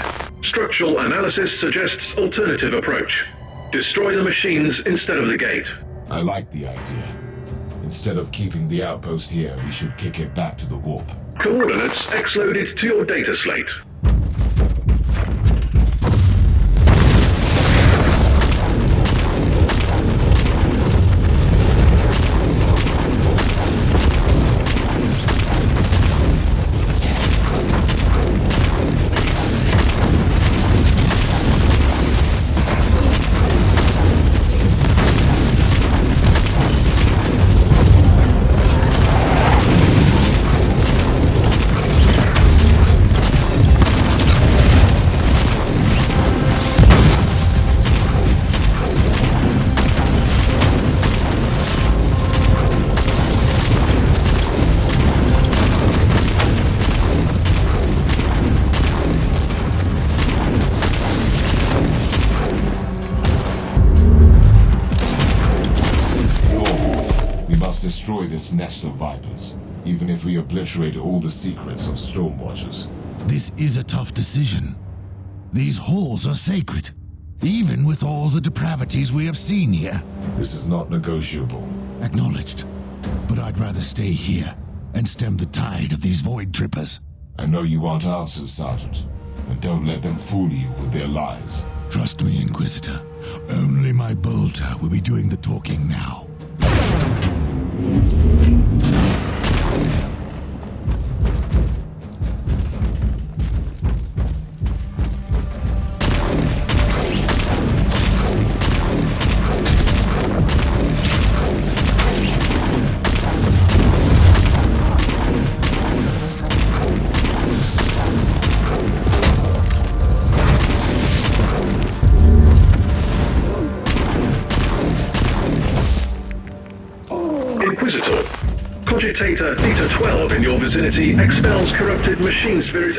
Structural analysis suggests alternative approach. Destroy the machines instead of the gate. I like the idea. Instead of keeping the outpost here, we should kick it back to the warp. Coordinates X-loaded to your data slate. Destroy this nest of vipers, even if we obliterate all the secrets of Stormwatchers. This is a tough decision. These halls are sacred, even with all the depravities we have seen here. This is not negotiable. Acknowledged. But I'd rather stay here and stem the tide of these void trippers. I know you want answers, Sergeant, and don't let them fool you with their lies. Trust me, Inquisitor. Only my bolter will be doing the talking now. Inquisitor, Cogitator Theta 12 in your vicinity expels corrupted machine spirits.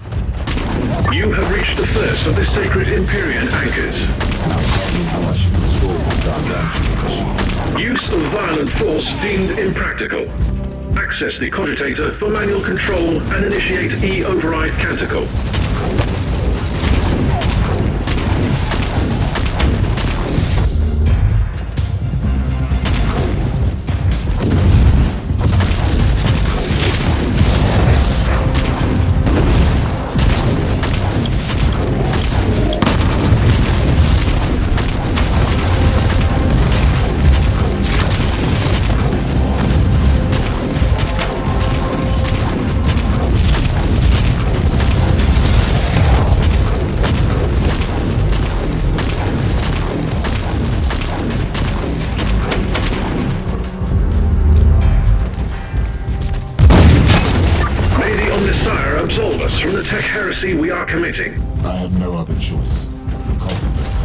You have reached the first of the sacred Empyrean anchors. Now tell me how I should restore this gargantuan machine. Use of violent force deemed impractical. Access the Cogitator for manual control and initiate E-override canticle. Absolve us from the tech heresy we are committing. I have no other choice. The compliments.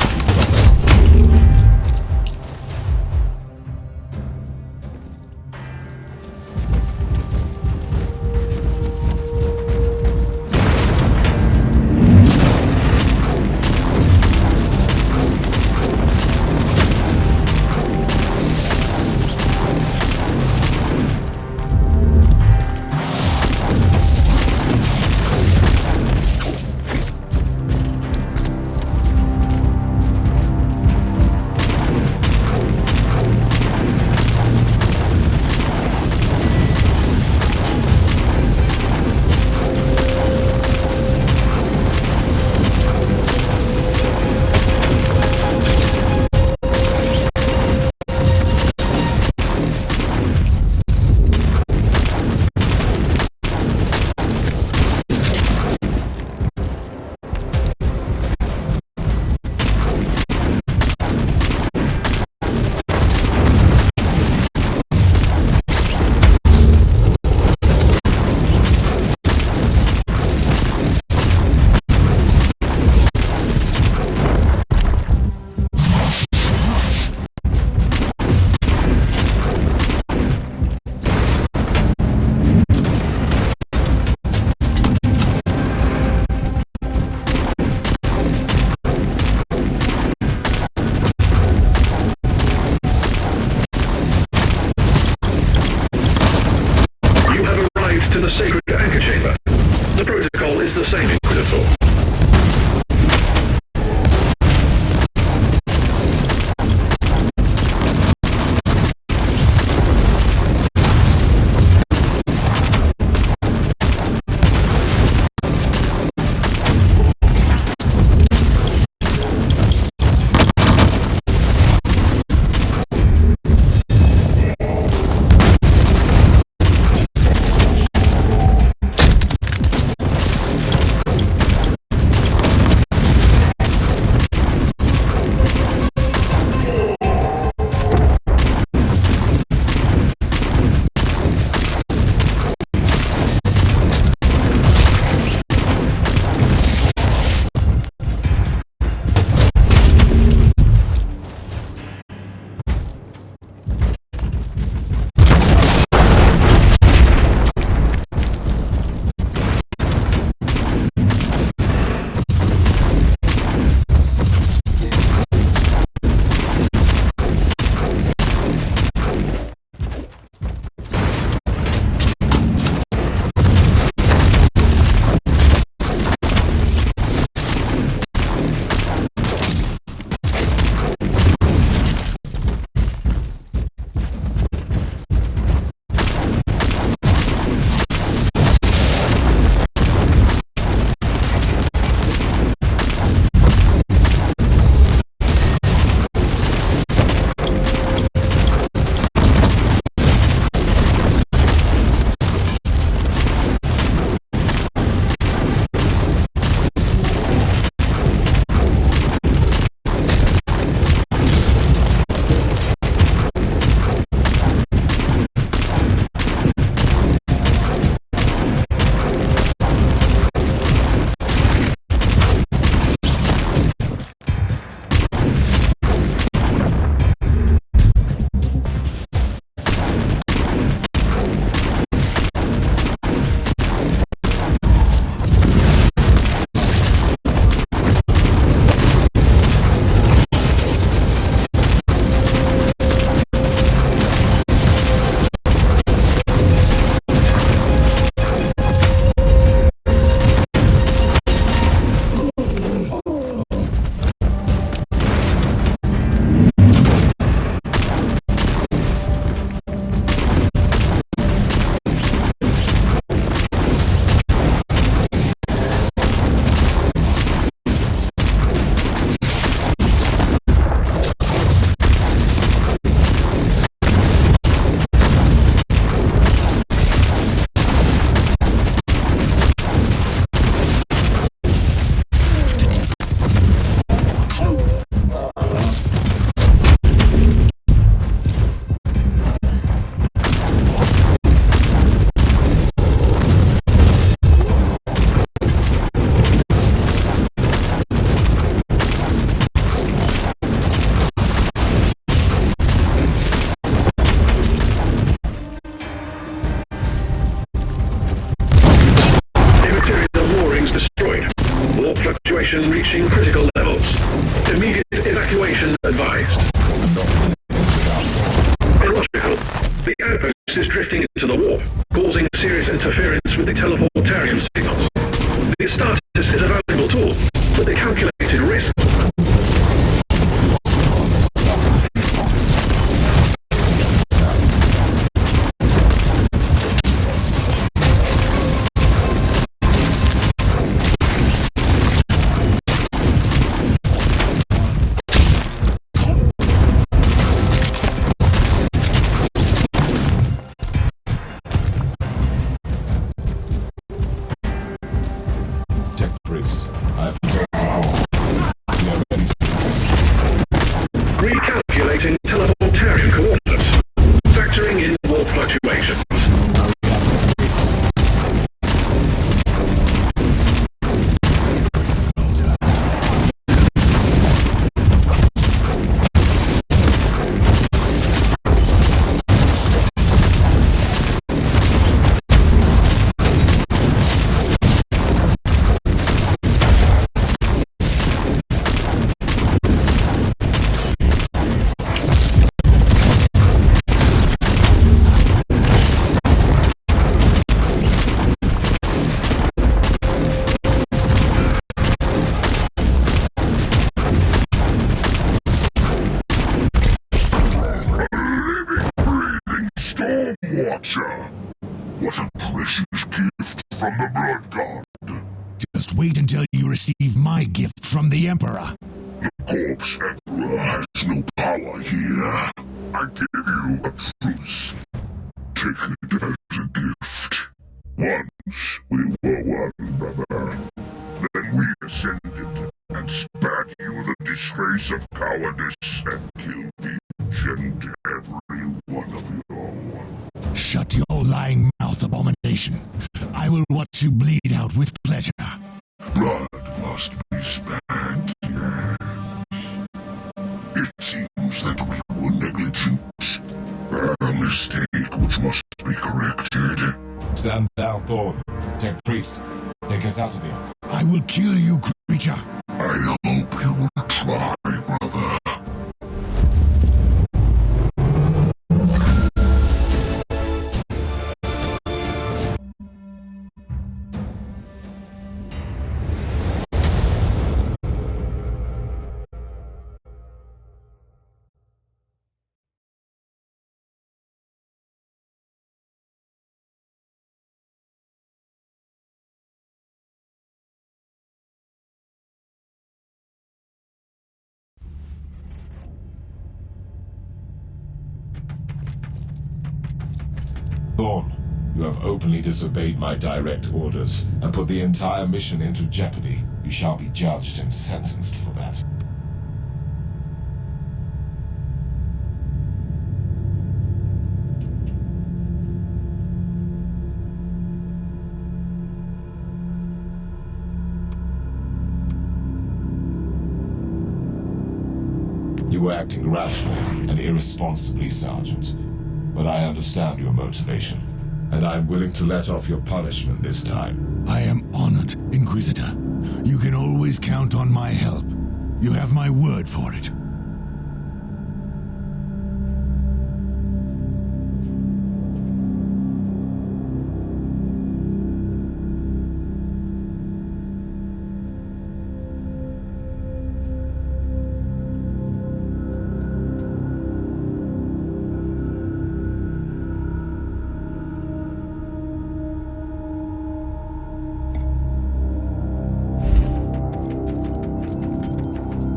same, Inquisitor. Fluctuation reaching critical levels. Immediate evacuation advised. Illogical. The outpost is drifting into the warp, causing serious interference with the teleportarium signals. The status is a valuable tool, but the calculated risk... Archer! What a precious gift from the Blood God! Just wait until you receive my gift from the Emperor. The Corpse Emperor has no power here. I give you a truce. Take it as a gift. Once we were one, brother. Then we ascended and spared you the disgrace of cowardice and killed each and every one of you. Shut your lying mouth, abomination. I will watch you bleed out with pleasure. Blood must be spared, yes. It seems that we were negligent. A mistake which must be corrected. Stand down, Thorn. Tech Priest, take us out of here. I will kill you, creature. I hope you will try, brother. Thorn, you have openly disobeyed my direct orders and put the entire mission into jeopardy. You shall be judged and sentenced for that. You were acting rashly and irresponsibly, Sergeant. But I understand your motivation, and I am willing to let off your punishment this time. I am honored, Inquisitor. You can always count on my help. You have my word for it.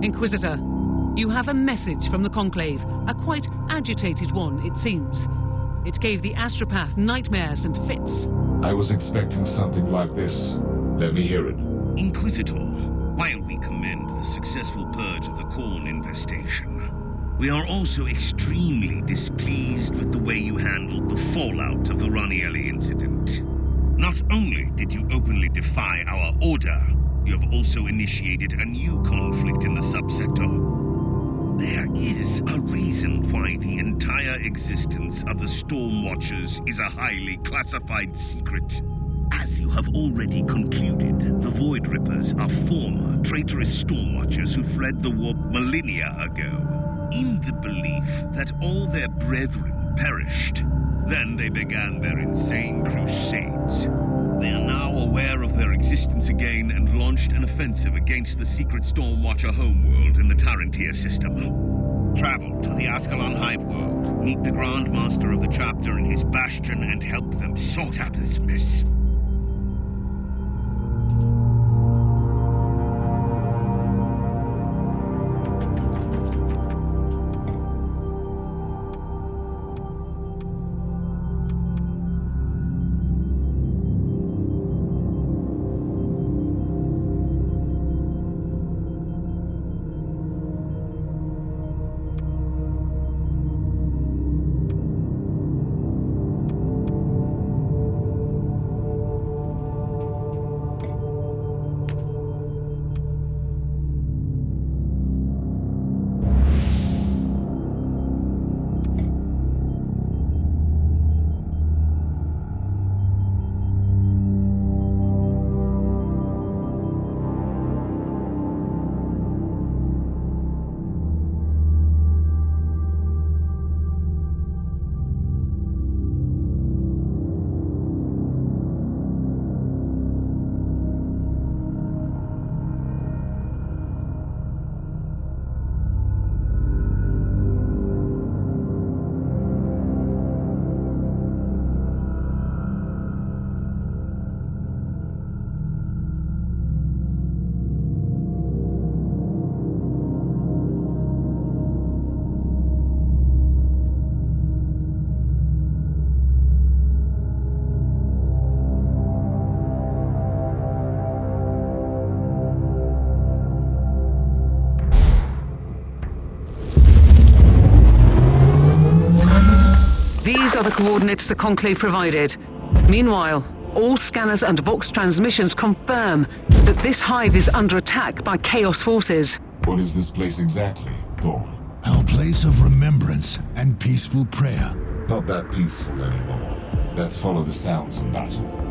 Inquisitor, you have a message from the Conclave, a quite agitated one, it seems. It gave the astropath nightmares and fits. I was expecting something like this. Let me hear it. Inquisitor, while we commend the successful purge of the Khorne infestation, we are also extremely displeased with the way you handled the fallout of the Ranielli incident. Not only did you openly defy our order, you have also initiated a new conflict in the subsector. There is a reason why the entire existence of the Stormwatchers is a highly classified secret. As you have already concluded, the Void Rippers are former traitorous Stormwatchers who fled the warp millennia ago, in the belief that all their brethren perished. Then they began their insane crusades. They are now aware of their existence again and launched an offensive against the secret Stormwatcher homeworld in the Tarantir system. Travel to the Ascalon Hive world, meet the Grand Master of the chapter in his bastion, and help them sort out this mess. These are the coordinates the Conclave provided. Meanwhile, all scanners and Vox transmissions confirm that this hive is under attack by Chaos forces. What is this place exactly, Thor? Our place of remembrance and peaceful prayer. Not that peaceful anymore. Let's follow the sounds of battle.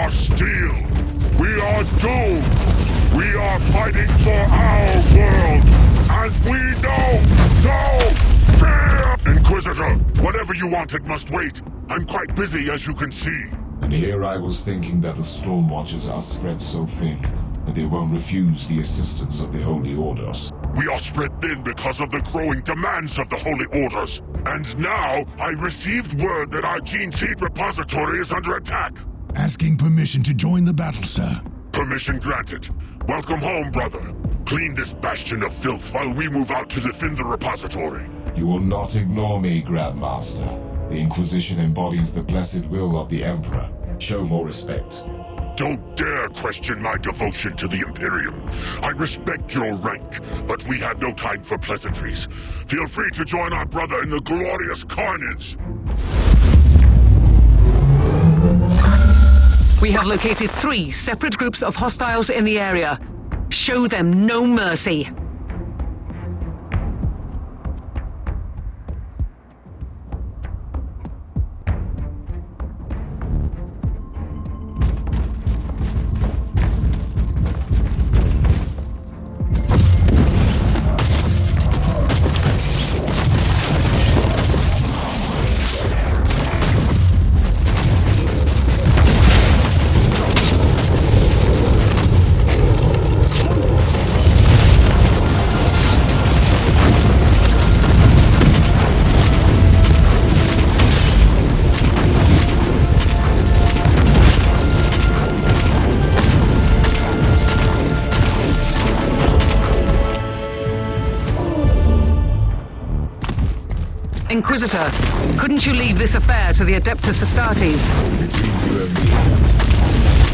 are steel. We are doomed. We are fighting for our world. And we know no fear! Inquisitor, whatever you wanted must wait. I'm quite busy, as you can see. And here I was thinking that the Storm Watchers are spread so thin that they won't refuse the assistance of the Holy Orders. We are spread thin because of the growing demands of the Holy Orders. And now, I received word that our gene seed repository is under attack. Asking permission to join the battle, sir. Permission granted. Welcome home, brother. Clean this bastion of filth while we move out to defend the repository. You will not ignore me, Grandmaster. The Inquisition embodies the blessed will of the Emperor. Show more respect. Don't dare question my devotion to the Imperium. I respect your rank, but we have no time for pleasantries. Feel free to join our brother in the glorious carnage. We have located 3 separate groups of hostiles in the area. Show them no mercy. Inquisitor, couldn't you leave this affair to the Adeptus Astartes? Between you and me,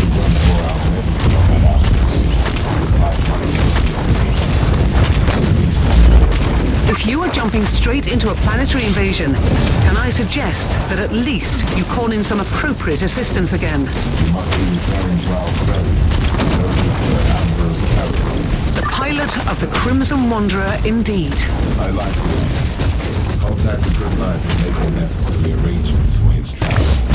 we run for our medical If you are jumping straight into a planetary invasion, can I suggest that at least you call in some appropriate assistance again? You must be referring to our friend, noble Sir Ambrose Carroll. The pilot of the Crimson Wanderer, indeed. I like him. Contact the Good Knight and make the necessary arrangements for his transfer.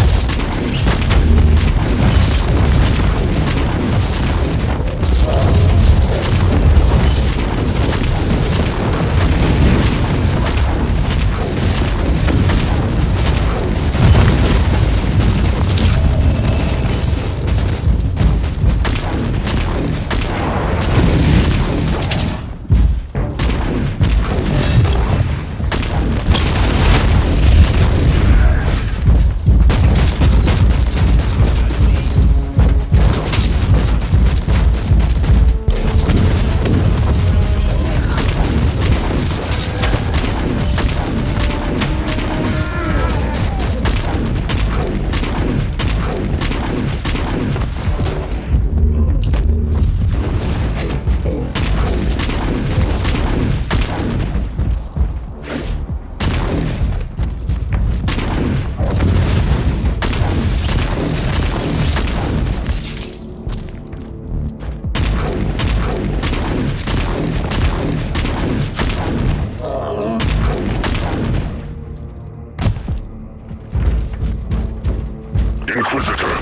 Inquisitor,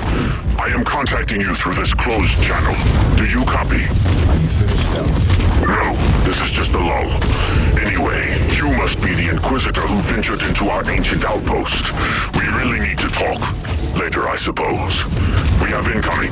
I am contacting you through this closed channel. Do you copy? Are you finished now? No, this is just a lull. Anyway, you must be the Inquisitor who ventured into our ancient outpost. We really need to talk. Later, I suppose. We have incoming.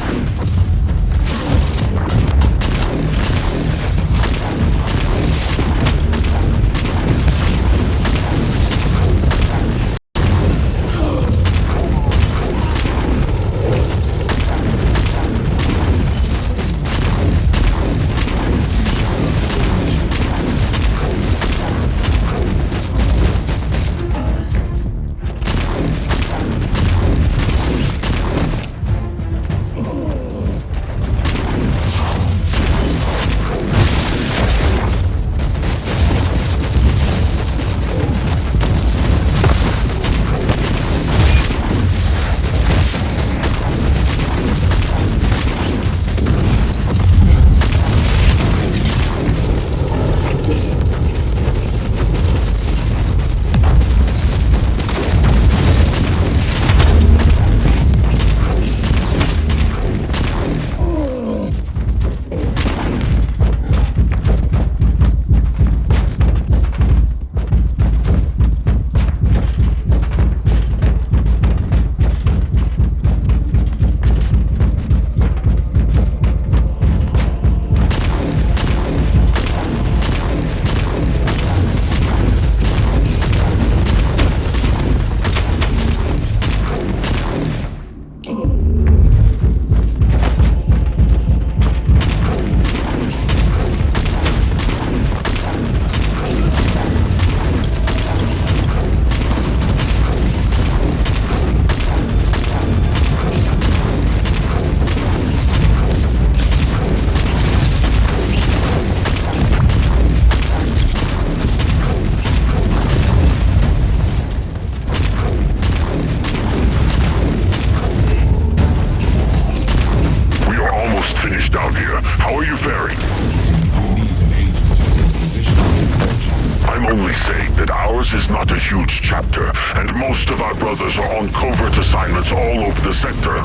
This is not a huge chapter, and most of our brothers are on covert assignments all over the sector.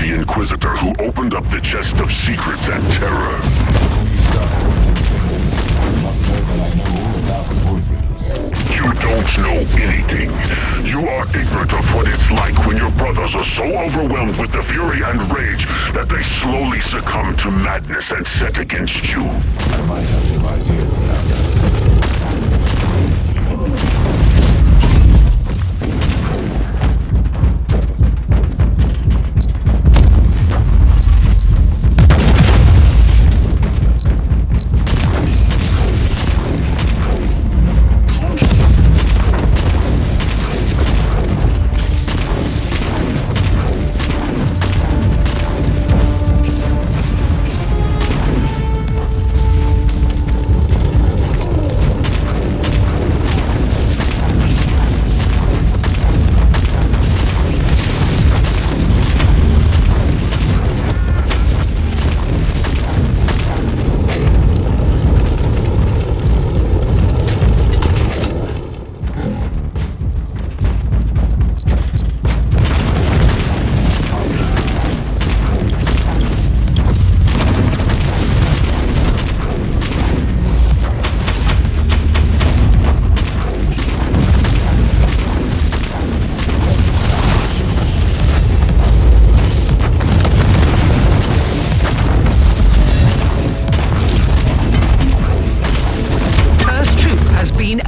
Inquisitor who opened up the chest of secrets at Terror. You don't know anything. You are ignorant of what it's like when your brothers are so overwhelmed with the fury and rage that they slowly succumb to madness and set against you. I might have some ideas about that.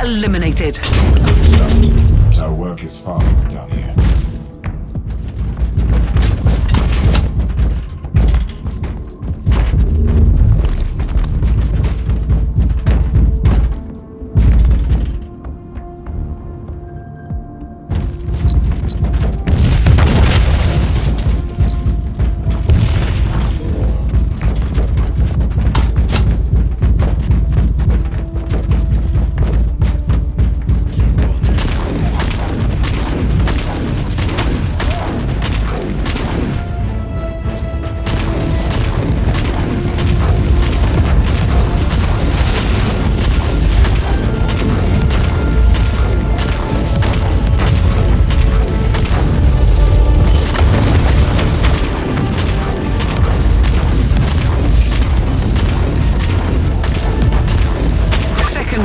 Eliminated. Good stuff. Our work is far from done here.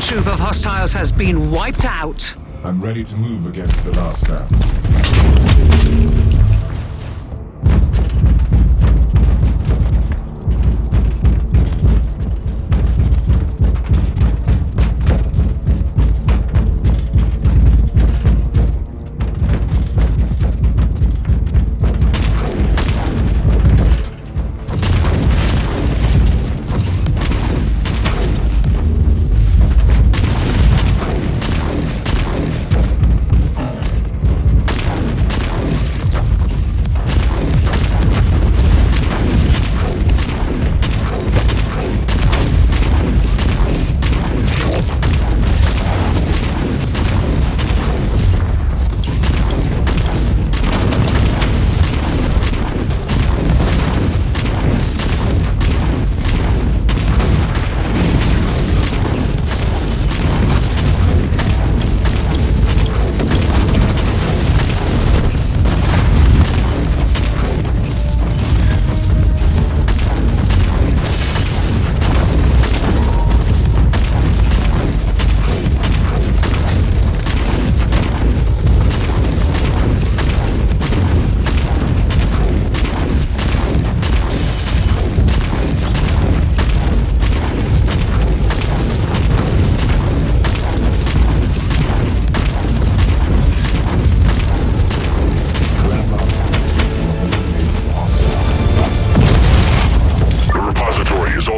Troop of hostiles has been wiped out. I'm ready to move against the last round.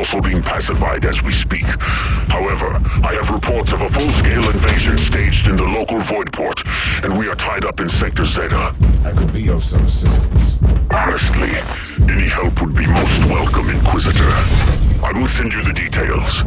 also being pacified as we speak. However, I have reports of a full-scale invasion staged in the local void port, and we are tied up in Sector Zeta. I could be of some assistance. Honestly, any help would be most welcome, Inquisitor. I will send you the details.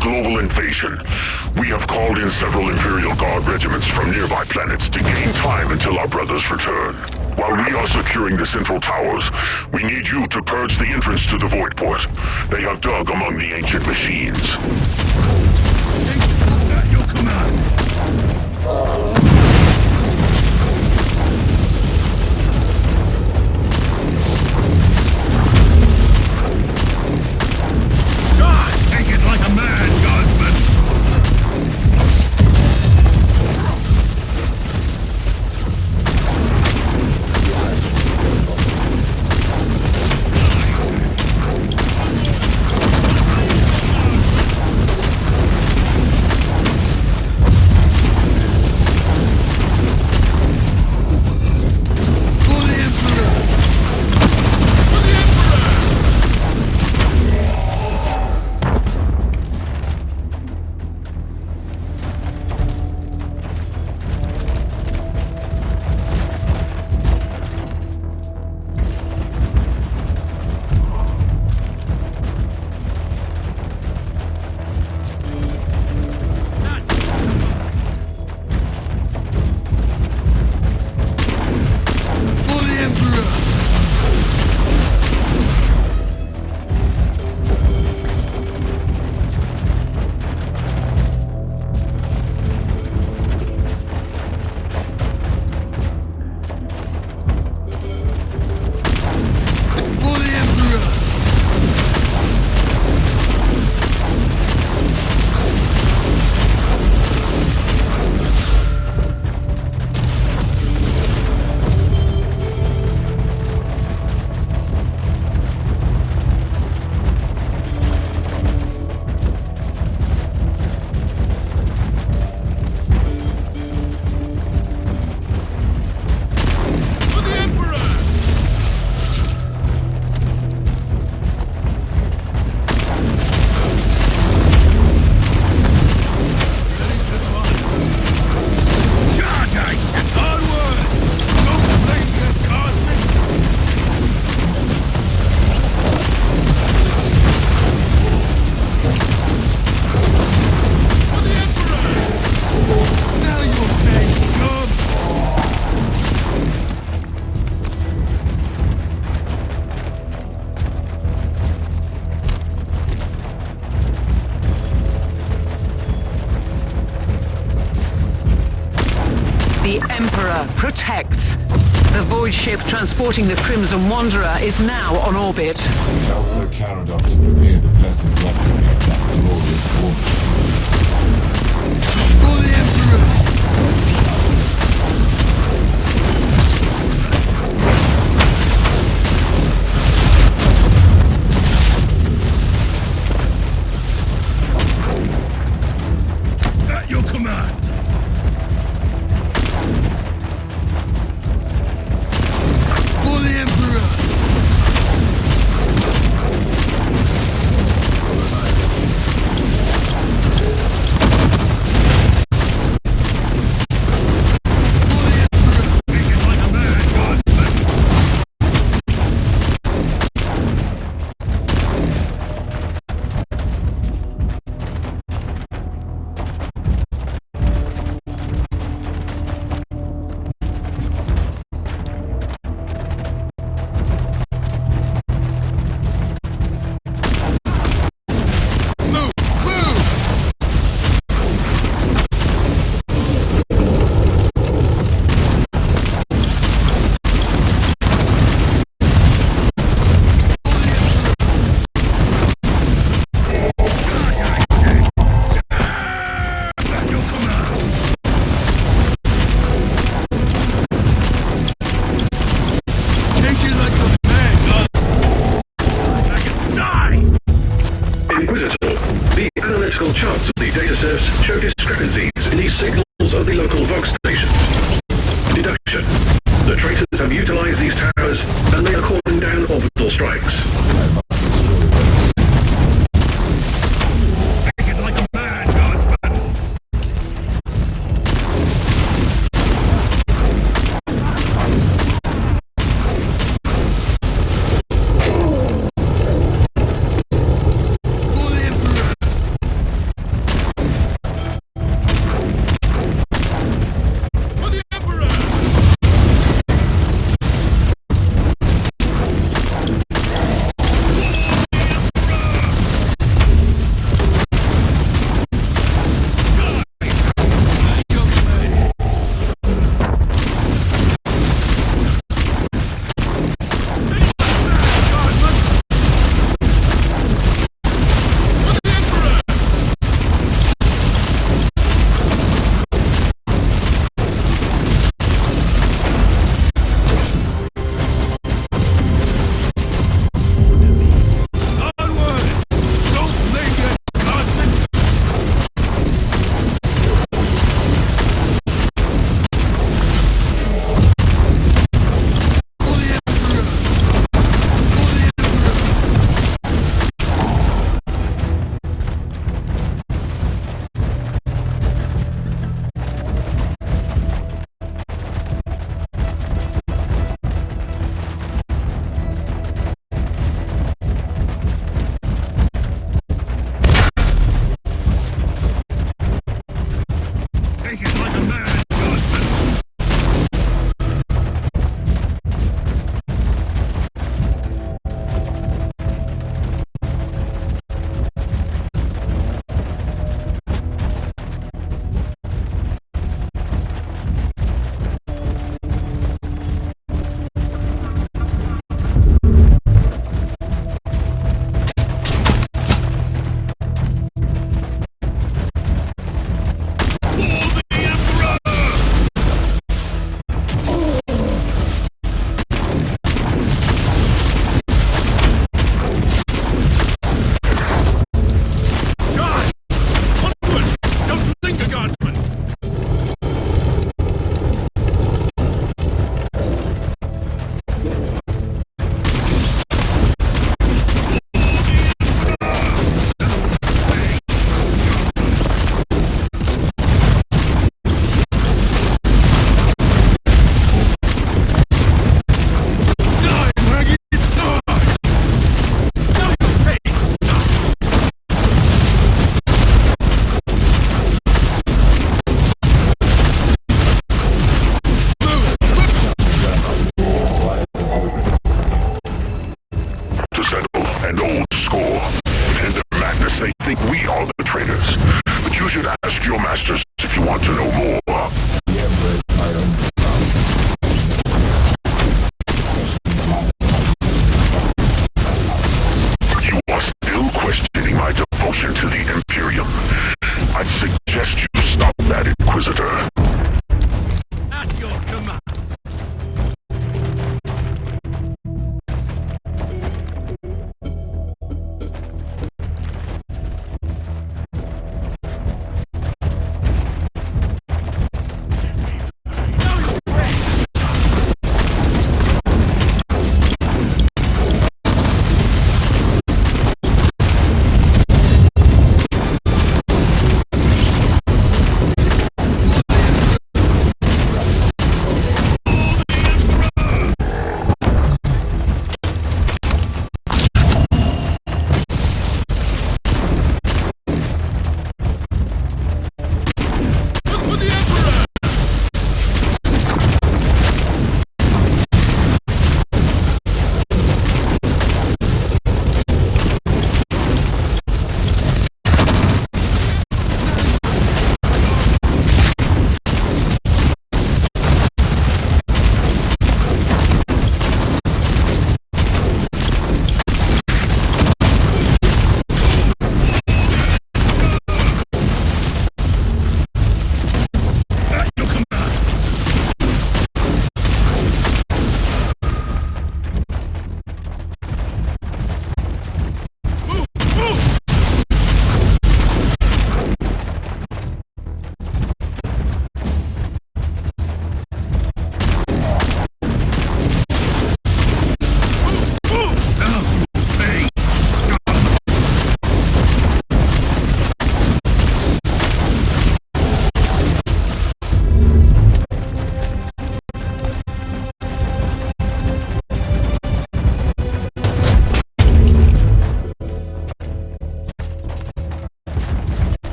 Global invasion. We have called in several Imperial Guard regiments from nearby planets to gain time until our brothers return. While we are securing the central towers, we need you to purge the entrance to the Void Port. They have dug among the ancient machines. At your command. Emperor protects. The void ship transporting the Crimson Wanderer is now on orbit. Elsa Caradoc to prepare the blessed weaponry of that glorious war. For the Emperor! At your command! For the Emperor! Inquisitor, the analytical charts of the datasets show discrepancies in these signals of the local Vox stations. Deduction. The traitors have utilized these towers, and they are calling down orbital strikes. Take it like a man, guardsman! For the Emperor!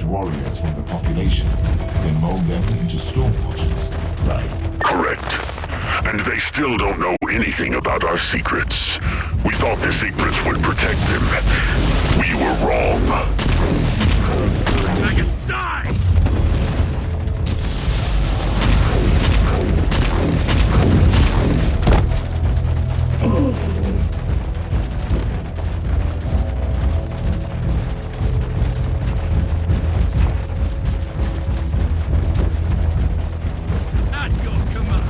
warriors from the population, then mold them into Stormwatchers, right? Correct. And they still don't know anything about our secrets. We thought the secrets would protect them. We were wrong. Maggots, die! At your command.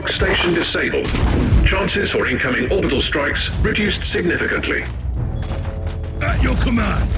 Station disabled. Chances for incoming orbital strikes reduced significantly. At your command.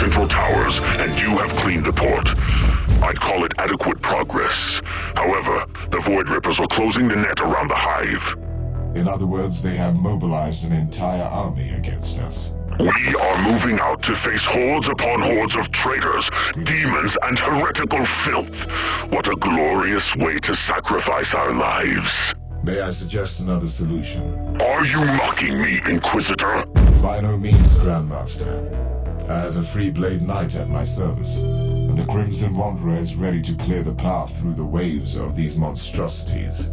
central towers, and you have cleaned the port. I'd call it adequate progress. However, the Void Rippers are closing the net around the hive. In other words, they have mobilized an entire army against us. We are moving out to face hordes upon hordes of traitors, demons, and heretical filth. What a glorious way to sacrifice our lives. May I suggest another solution? Are you mocking me, Inquisitor? By no means, Grandmaster. I have a free blade knight at my service, and the Crimson Wanderer is ready to clear the path through the waves of these monstrosities.